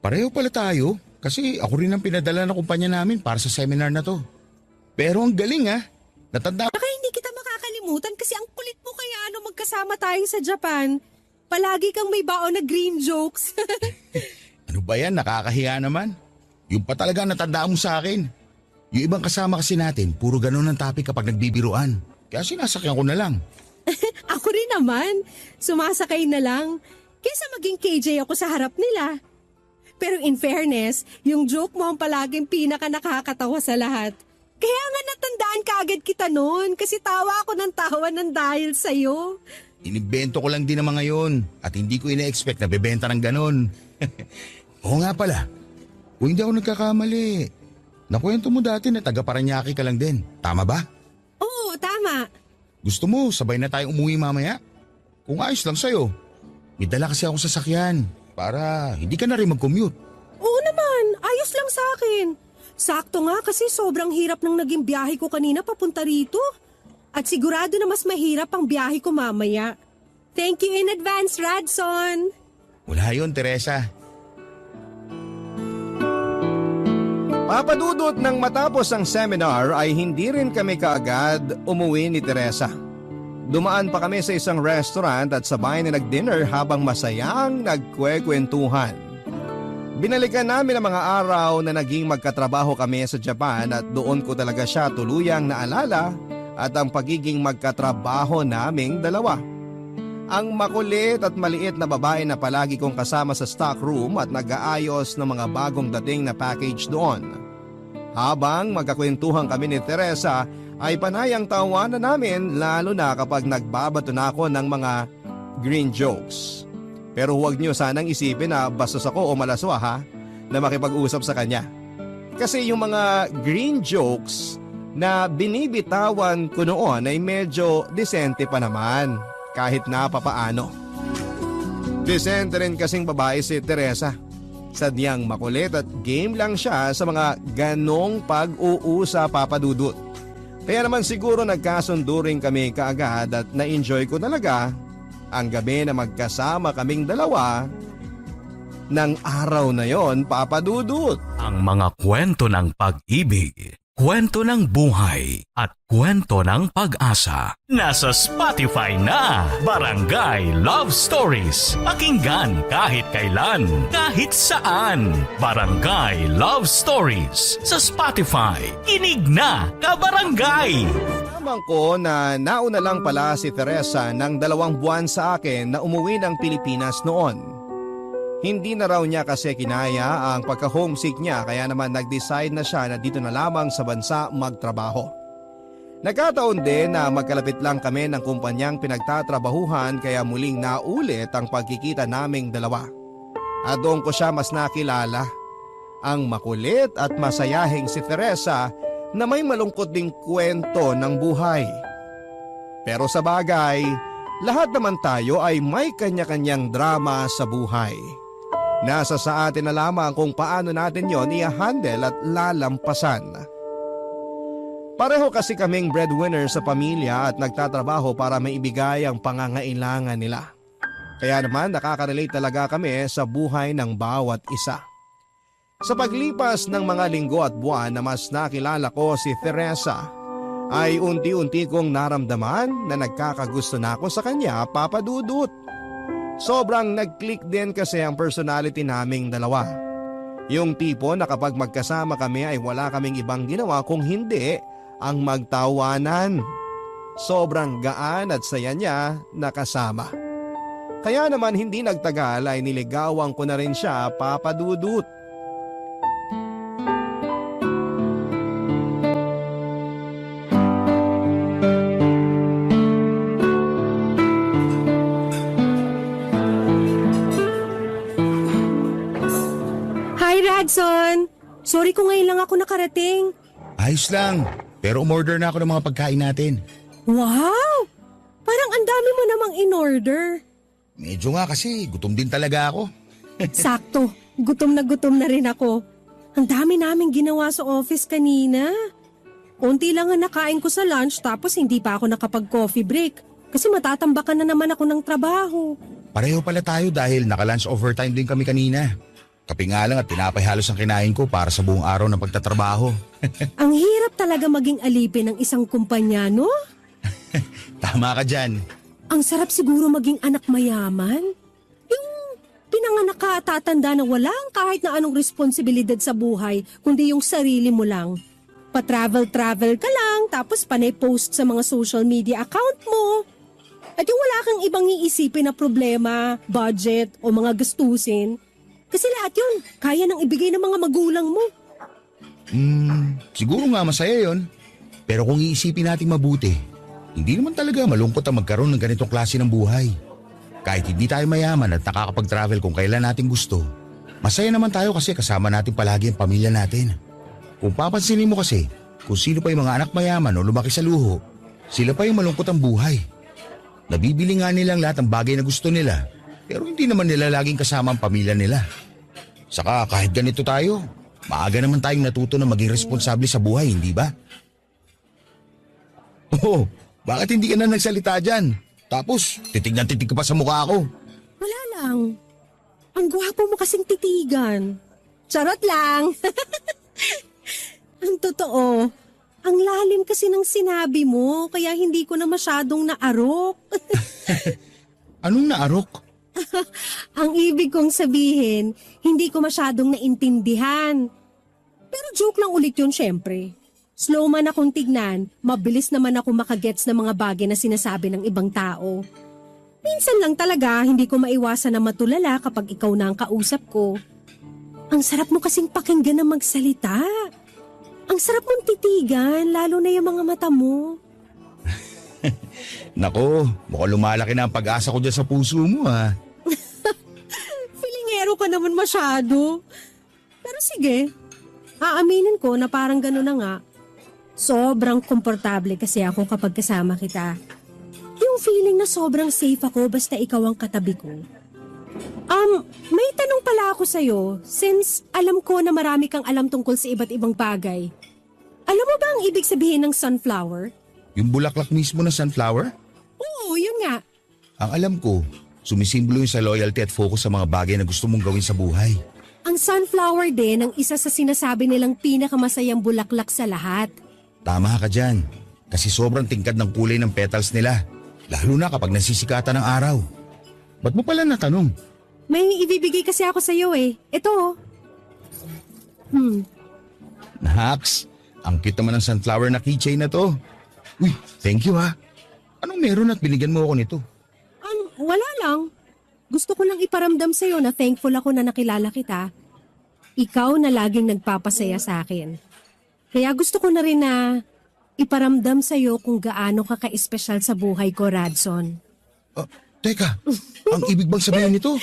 Pareho pala tayo. Kasi ako rin ang pinadala ng kumpanya namin para sa seminar na to. Pero ang galing Natanda. Baka hindi kita makakalimutan kasi ang kulit mo kaya magkasama tayo sa Japan. Palagi kang may baon na green jokes. Ano ba yan? Nakakahiya naman. Yung pa talaga natandaan mo sa akin. Yung ibang kasama kasi natin, puro ganun ang topic kapag nagbibiruan. Kaya sinasakyan ko na lang. Ako rin naman. Sumasakay na lang. Kesa maging KJ ako sa harap nila. Pero in fairness, yung joke mo ang palaging pinaka nakakatawa sa lahat. Kaya nga natandaan ka agad kita noon kasi tawa ako ng tawa ng dahil sa'yo. Inibento ko lang din naman ngayon at hindi ko ina-expect na bebenta ng ganun. Oo nga pala, kung hindi ako nagkakamali, nakwento mo dati na taga Paranaque ka lang din. Tama ba? Oo, tama. Gusto mo sabay na tayong umuwi mamaya? Kung ayos lang sa'yo. May dala kasi ako sa sakyan para hindi ka na rin mag-commute. lang sa akin. Sakto nga kasi sobrang hirap ng naging biyahe ko kanina papunta rito. At sigurado na mas mahirap ang biyahe ko mamaya. Thank you in advance, Radson. Wala yun, Teresa. Papadudot nang matapos ang seminar ay hindi rin kami kaagad umuwi ni Teresa. Dumaan pa kami sa isang restaurant at sabay na nag-dinner habang masayang nagkwekwentuhan. Binalikan namin ang mga araw na naging magkatrabaho kami sa Japan at doon ko talaga siya tuluyang naalala at ang pagiging magkatrabaho naming dalawa. Ang makulit at maliit na babae na palagi kong kasama sa stock room at nag-aayos ng mga bagong dating na package doon. Habang magkakwentuhan kami ni Teresa ay panayang tawanan namin lalo na kapag nagbabato na ako ng mga green jokes. Pero huwag niyo sanang isipin na bastos ako o malaswa ha na makipag-usap sa kanya. Kasi yung mga green jokes na binibitawan ko noon ay medyo disente pa naman kahit na papaano. Disente rin kasing babae si Teresa. Sadyang makulit at game lang siya sa mga ganong pag-uusa papadudot. Kaya naman siguro nagkasundo rin kami kaagad at na-enjoy ko talaga ang gabi na magkasama kaming dalawa ng araw na yon papadudot. Ang mga kwento ng pag-ibig, kwento ng buhay at kwento ng pag-asa. Nasa Spotify na, Barangay Love Stories. Pakinggan kahit kailan, kahit saan. Barangay Love Stories sa Spotify. Kinig na, kabarangay! Tamang ko na nauna lang pala si Teresa ng 2 buwan sa akin na umuwi ng Pilipinas noon. Hindi na raw niya kasi kinaya ang pagka-homesick niya kaya naman nag-decide na siya na dito na lamang sa bansa magtrabaho. Nagkataon din na magkalapit lang kami ng kumpanyang pinagtatrabahuhan kaya muling naulit ang pagkikita naming dalawa. At doon ko siya mas nakilala. Ang makulit at masayahing si Teresa na may malungkot ding kwento ng buhay. Pero sa bagay, lahat naman tayo ay may kanya-kanyang drama sa buhay. Nasa sa atin na lamang kung paano natin yon i-handle at lalampasan. Pareho kasi kaming breadwinner sa pamilya at nagtatrabaho para maibigay ang pangangailangan nila. Kaya naman nakaka-relate talaga kami sa buhay ng bawat isa. Sa paglipas ng mga linggo at buwan na mas nakilala ko si Teresa, ay unti-unti kong naramdaman na nagkakagusto na ako sa kanya, papadudot. Sobrang nag-click din kasi ang personality naming dalawa. Yung tipo na kapag magkasama kami ay wala kaming ibang ginawa kung hindi ang magtawanan. Sobrang gaan at saya niya nakasama. Kaya naman hindi nagtagal ay niligawan ko na rin siya, papadudot. Radson, sorry kung ngayon lang ako nakarating. Ayos lang. Pero umorder na ako ng mga pagkain natin. Wow! Parang ang dami mo namang in-order. Medyo nga kasi gutom din talaga ako. Sakto, gutom na rin ako. Ang dami naming ginawa sa office kanina. Unti lang ang nakain ko sa lunch tapos hindi pa ako nakapag-coffee break. Kasi matatambakan na naman ako ng trabaho. Pareho pala tayo dahil naka-lunch overtime din kami kanina. Kape nga lang at tinapay halos ang kinain ko para sa buong araw ng pagtatrabaho. Ang hirap talaga maging alipin ng isang kumpanya, no? Tama ka dyan. Ang sarap siguro maging anak mayaman. Yung pinanganak ka at tatanda na walang kahit na anong responsibilidad sa buhay, kundi yung sarili mo lang. Pa-travel-travel ka lang, tapos panay post sa mga social media account mo. At yung wala kang ibang iisipin na problema, budget o mga gastusin. Kasi lahat yun, kaya nang ibigay ng mga magulang mo. Siguro nga masaya yon. Pero kung iisipin natin mabuti, hindi naman talaga malungkot ang magkaroon ng ganitong klase ng buhay. Kahit hindi tayo mayaman at nakakapag-travel kung kailan natin gusto, masaya naman tayo kasi kasama natin palagi ang pamilya natin. Kung papansinin mo kasi, kung sino pa yung mga anak mayaman o lumaki sa luho, sila pa yung malungkot ang buhay. Nabibili nga nilang lahat ng bagay na gusto nila, pero hindi naman nila laging kasama ang pamilya nila. Saka kahit ganito tayo, Maaga naman tayong natuto na maging responsable sa buhay, hindi ba? Oo, bakit hindi ka na nagsalita dyan? Tapos, titig na titig ka pa sa mukha ko. Wala lang. Ang gwapo mo kasing titigan. Charot lang. Ang totoo, ang lalim kasi ng sinabi mo, kaya hindi ko na masyadong naarok. Anong naarok? Ang ibig kong sabihin, hindi ko masyadong naintindihan. Pero joke lang ulit yun syempre. Slow man akong tignan, mabilis naman ako makagets ng mga bagay na sinasabi ng ibang tao. Minsan lang talaga, hindi ko maiwasan na matulala kapag ikaw na ang kausap ko. Ang sarap mo kasing pakinggan na magsalita. Ang sarap mong titigan, lalo na yung mga mata mo. Nako, mukhang lumalaki na ang pag-asa ko dyan sa puso mo ha. Filingero ka naman masyado. Pero sige, aaminin ko na parang gano'n na nga. Sobrang komportable kasi ako kapag kasama kita. Yung feeling na sobrang safe ako basta ikaw ang katabi ko. May tanong pala ako sa'yo, since alam ko na marami kang alam tungkol sa iba't ibang bagay. Alam mo ba ang ibig sabihin ng sunflower? Yung bulaklak mismo ng sunflower? Oo, yun nga. Ang alam ko, sumisimbolo yun sa loyalty at focus sa mga bagay na gusto mong gawin sa buhay. Ang sunflower din ang isa sa sinasabi nilang pinakamasayang bulaklak sa lahat. Tama ka dyan, kasi sobrang tingkad ng kulay ng petals nila, lalo na kapag nasisikatan ng araw. Ba't mo pala natanong? May ibibigay kasi ako sa'yo eh. Ito. Naks, ang cute naman ng sunflower na keychain na to. Uy, thank you ha. Anong meron at binigyan mo ako nito? Wala lang. Gusto ko lang iparamdam sa'yo na thankful ako na nakilala kita. Ikaw na laging nagpapasaya sa akin. Kaya gusto ko na rin na iparamdam sa'yo kung gaano ka ka-espesyal sa buhay ko, Radson. Teka, ang ibig bang sabihin nito?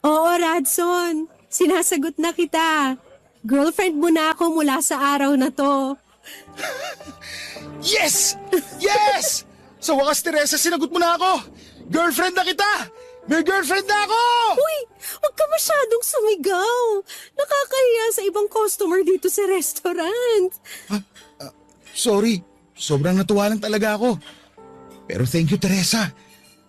Oo, Radson. Sinasagot na kita. Girlfriend mo na ako mula sa araw na to. Yes! Yes! Sa wakas, Teresa, sinagot mo na ako! Girlfriend na kita! May girlfriend na ako! Uy, huwag ka masyadong sumigaw. Nakakahiya sa ibang customer dito sa restaurant. Sorry, sobrang natuwa lang talaga ako. Pero thank you, Teresa.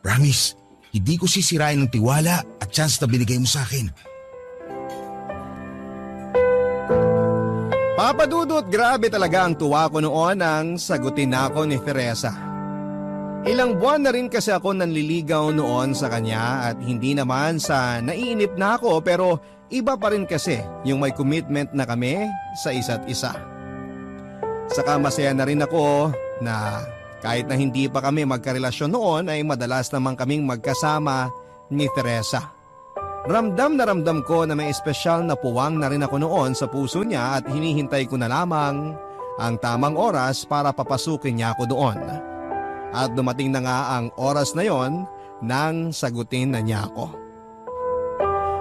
Promise, hindi ko sisirain ng tiwala at chance na binigay mo sa akin. Papa Dudut, grabe talaga ang tuwa ko noon nang sagutin ako ni Teresa. Ilang buwan na rin kasi ako nanliligaw noon sa kanya at hindi naman sa naiinip na ako pero iba pa rin kasi yung may commitment na kami sa isa't isa. Saka masaya na rin ako na kahit na hindi pa kami magkarelasyon noon ay madalas naman kaming magkasama ni Teresa. Ramdam ko na may espesyal na puwang na rin ako noon sa puso niya at hinihintay ko na lamang ang tamang oras para papasukin niya ako doon. At dumating na nga ang oras na yon nang sagutin na niya ako.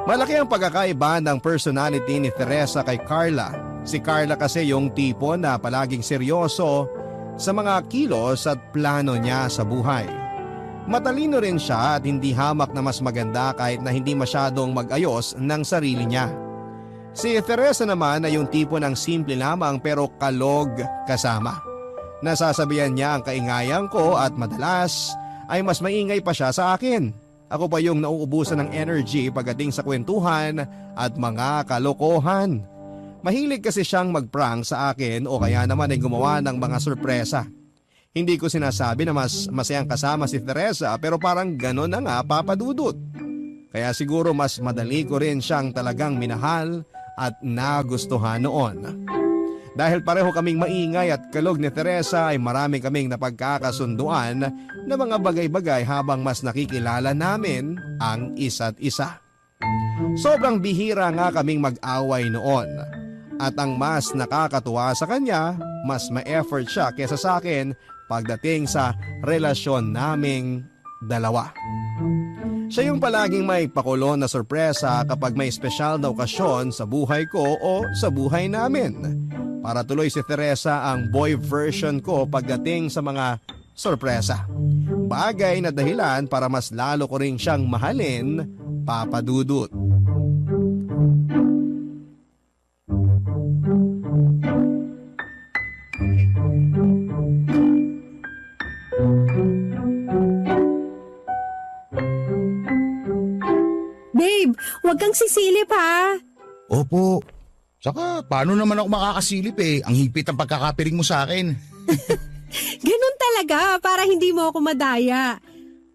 Malaki ang pagkakaiba ng personality ni Teresa kay Carla. Si Carla kasi yung tipo na palaging seryoso sa mga kilos at plano niya sa buhay. Matalino rin siya at hindi hamak na mas maganda kahit na hindi masyadong mag-ayos ng sarili niya. Si Teresa naman ay yung tipo ng simple lamang pero kalog kasama. Nasasabihan niya ang kaingayan ko at madalas ay mas maingay pa siya sa akin. Ako pa yung nauubusan ng energy pagdating sa kwentuhan at mga kalokohan. Mahilig kasi siyang mag-prank sa akin o kaya naman ay gumawa ng mga sorpresa. Hindi ko sinasabi na mas masayang kasama si Teresa pero parang gano'n na nga, Papa Dudut. Kaya siguro mas madali ko rin siyang talagang minahal at nagustuhan noon. Dahil pareho kaming maingay at kalog ni Teresa ay marami kaming napagkakasunduan na mga bagay-bagay habang mas nakikilala namin ang isa't isa. Sobrang bihira nga kaming mag-away noon. At ang mas nakakatuwa sa kanya, mas ma-effort siya kesa sa akin pagdating sa relasyon naming dalawa. Siya yung palaging may pakulo na sorpresa kapag may espesyal na okasyon sa buhay ko o sa buhay namin. Para tuloy si Teresa ang boy version ko pagdating sa mga sorpresa. Bagay na dahilan para mas lalo ko rin siyang mahalin, Papa Dudut. Babe, huwag kang sisilip ha. Opo. Saka, paano naman ako makakasilip eh? Ang higpit ng pagkakapiring mo sa akin. Ganun talaga, para hindi mo ako madaya.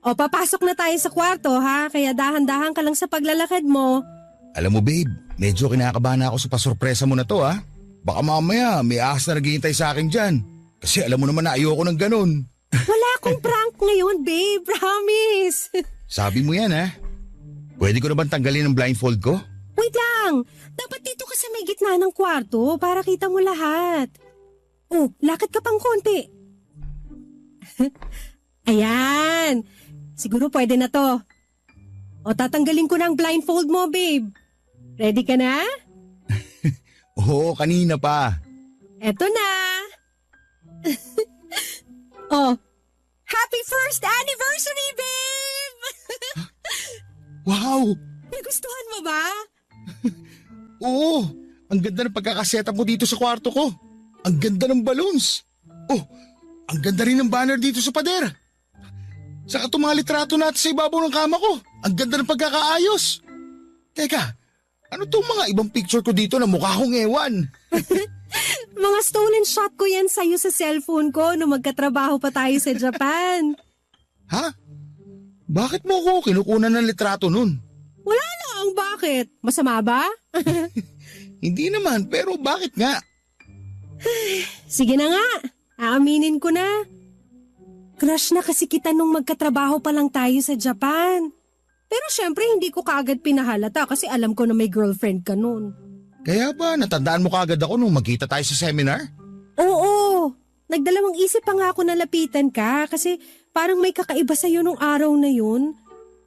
O, papasok na tayo sa kwarto ha, kaya dahan-dahan ka lang sa paglalakad mo. Alam mo babe, medyo kinakabahan ako sa pasurpresa mo na to ha. Baka mamaya may ahas na naghihintay sa akin dyan. Kasi alam mo naman na ayoko ng ganun. Wala akong prank ngayon, babe, promise. Sabi mo yan ha. Pwede ko na bang tanggalin ang blindfold ko? Wait lang, dapat dito ka sa may gitna ng kwarto para kita mo lahat. Oh, lakad ka pang konti. Ayan, siguro pwede na to. O, tatanggalin ko na ang blindfold mo, babe. Ready ka na? Oo, kanina pa. Eto na. Oh, happy first anniversary, babe! Wow! Nagustuhan mo ba? Oo, ang ganda ng pagkakasetup mo dito sa kwarto ko. Ang ganda ng balloons. Oh, ang ganda rin ng banner dito sa pader. Saka itong mga litrato natin sa ibabaw ng kama ko. Ang ganda ng pagkakaayos. Teka, ano itong mga ibang picture ko dito na mukha kong ewan? Mga stolen shot ko yan sa'yo sa cellphone ko nung magkatrabaho pa tayo sa Japan. Ha? Bakit mo ako kinukunan ng litrato nun? Wala lang, bakit? Masama ba? Hindi naman, pero bakit nga? Sige na nga, aaminin ko na. Crush na kasi kita nung magkatrabaho pa lang tayo sa Japan. Pero syempre hindi ko kaagad pinahalata kasi alam ko na may girlfriend ka nun. Kaya ba natandaan mo kaagad ako nung magkita tayo sa seminar? Oo, nagdalawang isip pa nga ako na lapitan ka kasi parang may kakaiba sa'yo nung araw na yun.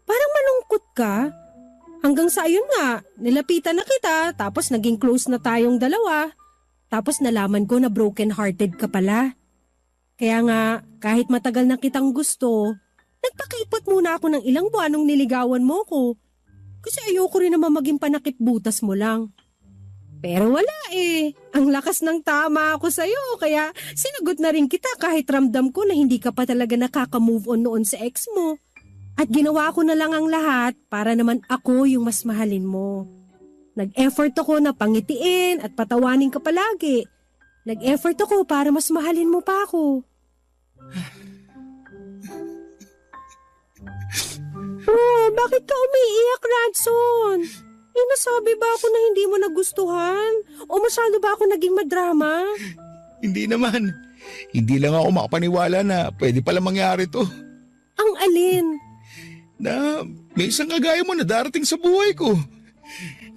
Parang malungkot ka. Hanggang sa ayun nga, nilapitan na kita tapos naging close na tayong dalawa. Tapos nalaman ko na broken-hearted ka pala. Kaya nga, kahit matagal na kitang gusto, nagpakaipot muna ako ng ilang buwan nung niligawan mo ko. Kasi ayoko rin naman maging panakip butas mo lang. Pero wala eh. Ang lakas ng tama ako sa'yo kaya sinagot na rin kita kahit ramdam ko na hindi ka pa talaga nakaka-move on noon sa ex mo. At ginawa ko na lang ang lahat para naman ako yung mas mahalin mo. Nag-effort ako na pangitiin at patawanin ka palagi. Nag-effort ako para mas mahalin mo pa ako. Oh, bakit ka umiiyak, Radson? Nasabi ba ako na hindi mo nagustuhan? O masyado ba ako naging madrama? Hindi naman. Hindi lang ako makapaniwala na pwede pala mangyari to. Ang alin? Na may isang kagaya mo na darating sa buhay ko.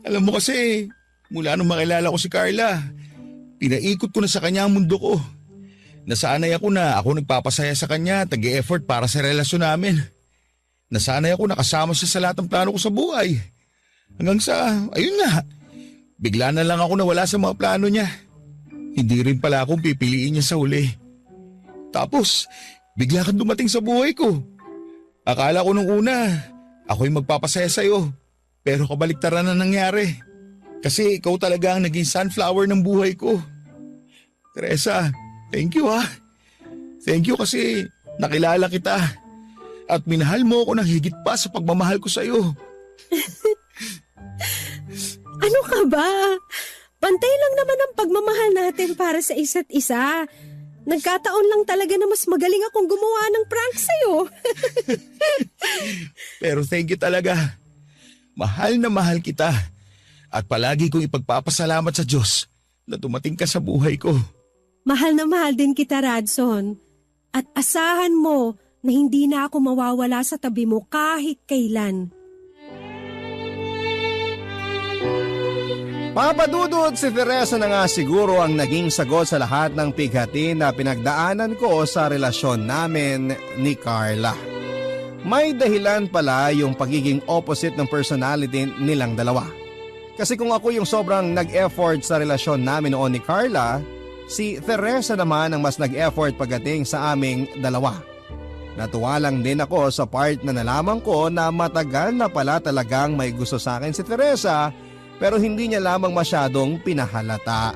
Alam mo kasi, mula nung makilala ko si Carla, pinaikot ko na sa kanya ang mundo ko. Nasanay ako na ako nagpapasaya sa kanya, tag-e-effort para sa relasyon namin. Nasanay ako nakasama siya sa lahat ng plano ko sa buhay. Hanggang sa, ayun nga, bigla na lang ako nawala sa mga plano niya. Hindi rin pala akong pipiliin niya sa huli. Tapos, bigla kang dumating sa buhay ko. Akala ko nung una, ako'y magpapasaya sa'yo. Pero kabaliktaran na nangyari. Kasi ikaw talaga ang naging sunflower ng buhay ko. Teresa, thank you ha. Thank you kasi nakilala kita. At minahal mo ako ng higit pa sa pagmamahal ko sa'yo. Ano ka ba? Pantay lang naman ang pagmamahal natin para sa isa't isa. Nagkataon lang talaga na mas magaling akong gumawa ng prank sa'yo. Pero thank you talaga. Mahal na mahal kita. At palagi kong ipagpapasalamat sa Diyos na dumating ka sa buhay ko. Mahal na mahal din kita, Radson. At asahan mo na hindi na ako mawawala sa tabi mo kahit kailan. Papadudod, si Teresa na nga siguro ang naging sagot sa lahat ng pighati na pinagdaanan ko sa relasyon namin ni Carla. May dahilan pala yung pagiging opposite ng personality nilang dalawa. Kasi kung ako yung sobrang nag-effort sa relasyon namin noon ni Carla, si Teresa naman ang mas nag-effort pagdating sa aming dalawa. Natuwa lang din ako sa part na nalaman ko na matagal na pala talagang may gusto sa akin si Teresa, pero hindi niya lamang masyadong pinahalata.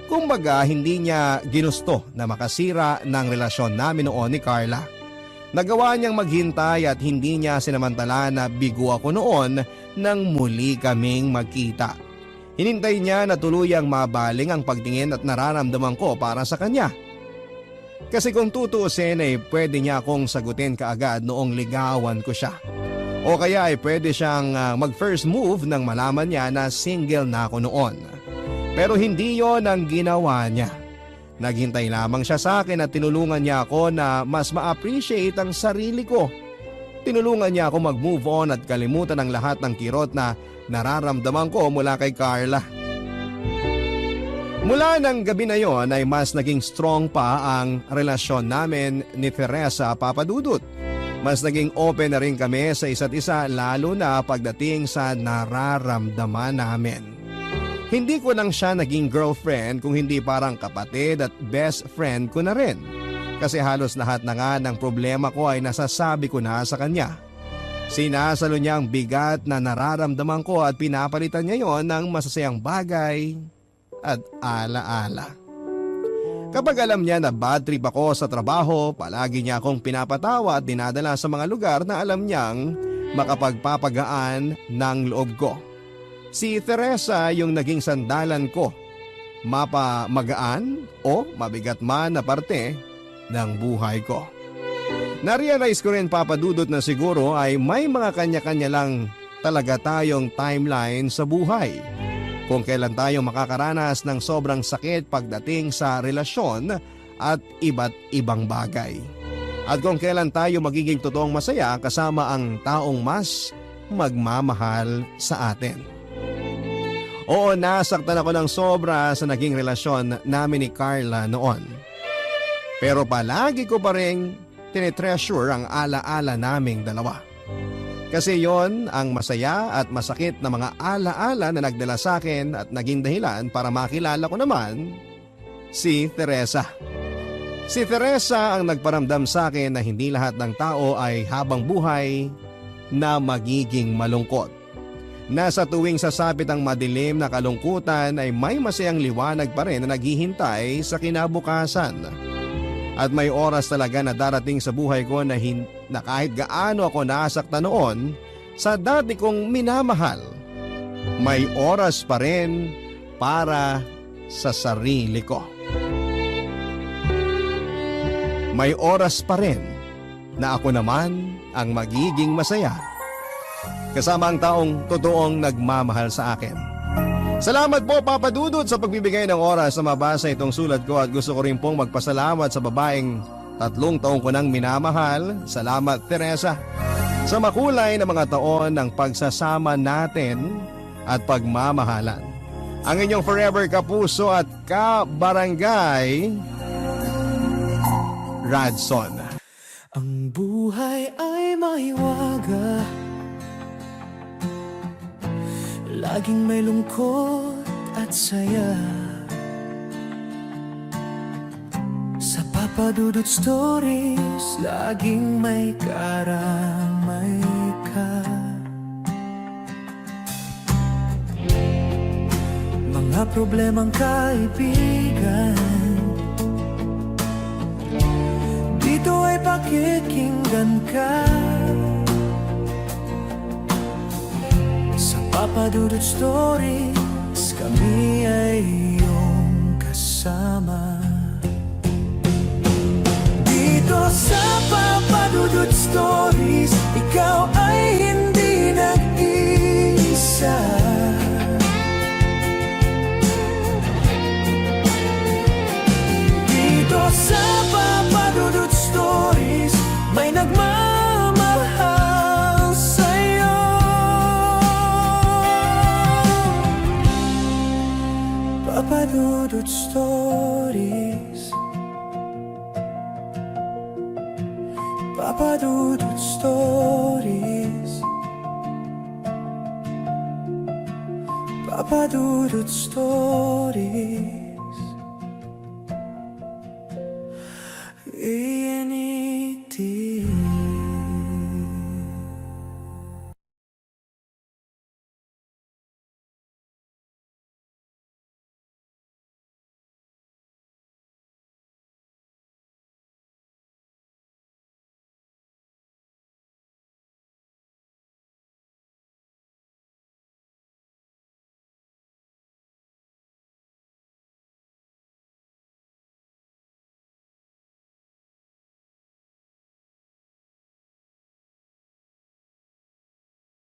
Kumbaga, hindi niya ginusto na makasira ng relasyon namin noon ni Carla. Nagawa niyang maghintay at hindi niya sinamantala na bigo ako noon nang muli kaming magkita. Hinintay niya na tuluyang mabaling ang pagtingin at nararamdaman ko para sa kanya. Kasi kung tutuusin ay pwede niya akong sagutin kaagad noong ligawan ko siya. O kaya ay pwede siyang mag-first move nang malaman niya na single na ako noon. Pero hindi yon ang ginawa niya. Naghintay lamang siya sa akin at tinulungan niya ako na mas ma-appreciate ang sarili ko. Tinulungan niya ako mag-move on at kalimutan ang lahat ng kirot na nararamdaman ko mula kay Carla. Mula ng gabi na yon ay mas naging strong pa ang relasyon namin ni Teresa Papadudut. Mas naging open na rin kami sa isa't isa lalo na pagdating sa nararamdaman namin. Hindi ko lang siya naging girlfriend kung hindi parang kapatid at best friend ko na rin. Kasi halos lahat na nga ng problema ko ay nasasabi ko na sa kanya. Sinasalo niya ang bigat na nararamdaman ko at pinapalitan niya yon ng masasayang bagay at alaala. Kapag alam niya na bad trip ako sa trabaho, palagi niya akong pinapatawa at dinadala sa mga lugar na alam niyang makapagpapagaan ng loob ko. Si Teresa yung naging sandalan ko, mapamagaan o mabigat man na parte ng buhay ko. Narealize ko rin Papadudot na siguro ay may mga kanya-kanya lang talaga tayong timeline sa buhay. Kung kailan tayo makakaranas ng sobrang sakit pagdating sa relasyon at iba't ibang bagay. At kung kailan tayo magiging totoong masaya kasama ang taong mas magmamahal sa atin. Oo, nasaktan ako ng sobra sa naging relasyon namin ni Carla noon. Pero palagi ko pa rin tinetreasure ang alaala naming dalawa. Kasi yon ang masaya at masakit na mga alaala na nagdala sa akin at naging dahilan para makilala ko naman si Teresa. Si Teresa ang nagparamdam sa akin na hindi lahat ng tao ay habang buhay na magiging malungkot. Nasa tuwing sasapit ang madilim na kalungkutan ay may masayang liwanag pa rin na naghihintay sa kinabukasan. At may oras talaga na darating sa buhay ko na kahit gaano ako nasaktan noon sa dati kong minamahal, may oras pa rin para sa sarili ko. May oras pa rin na ako naman ang magiging masaya kasama ang taong totoong nagmamahal sa akin. Salamat po Papadudut sa pagbibigay ng oras na mabasa itong sulat ko at gusto ko rin pong magpasalamat sa babaeng 3 taong ko nang minamahal. Salamat Teresa sa makulay na mga taon ng pagsasama natin at pagmamahalan. Ang inyong forever kapuso at kabarangay, Radson. Ang buhay ay mahiwaga, laging may lungkot at saya. Sa Papadudut Stories, laging may karamay ka. Mga problemang kaibigan, dito ay pakikinggan ka. Papadudut Stories, kami ay iyong kasama. Dito sa Papadudut Stories, ikaw ay hindi nag-iisa. Dito sa Papadudut Stories, may nagmamahal sa'yo. Papadudut Stories, Papadudut Stories, Papadudut Stories.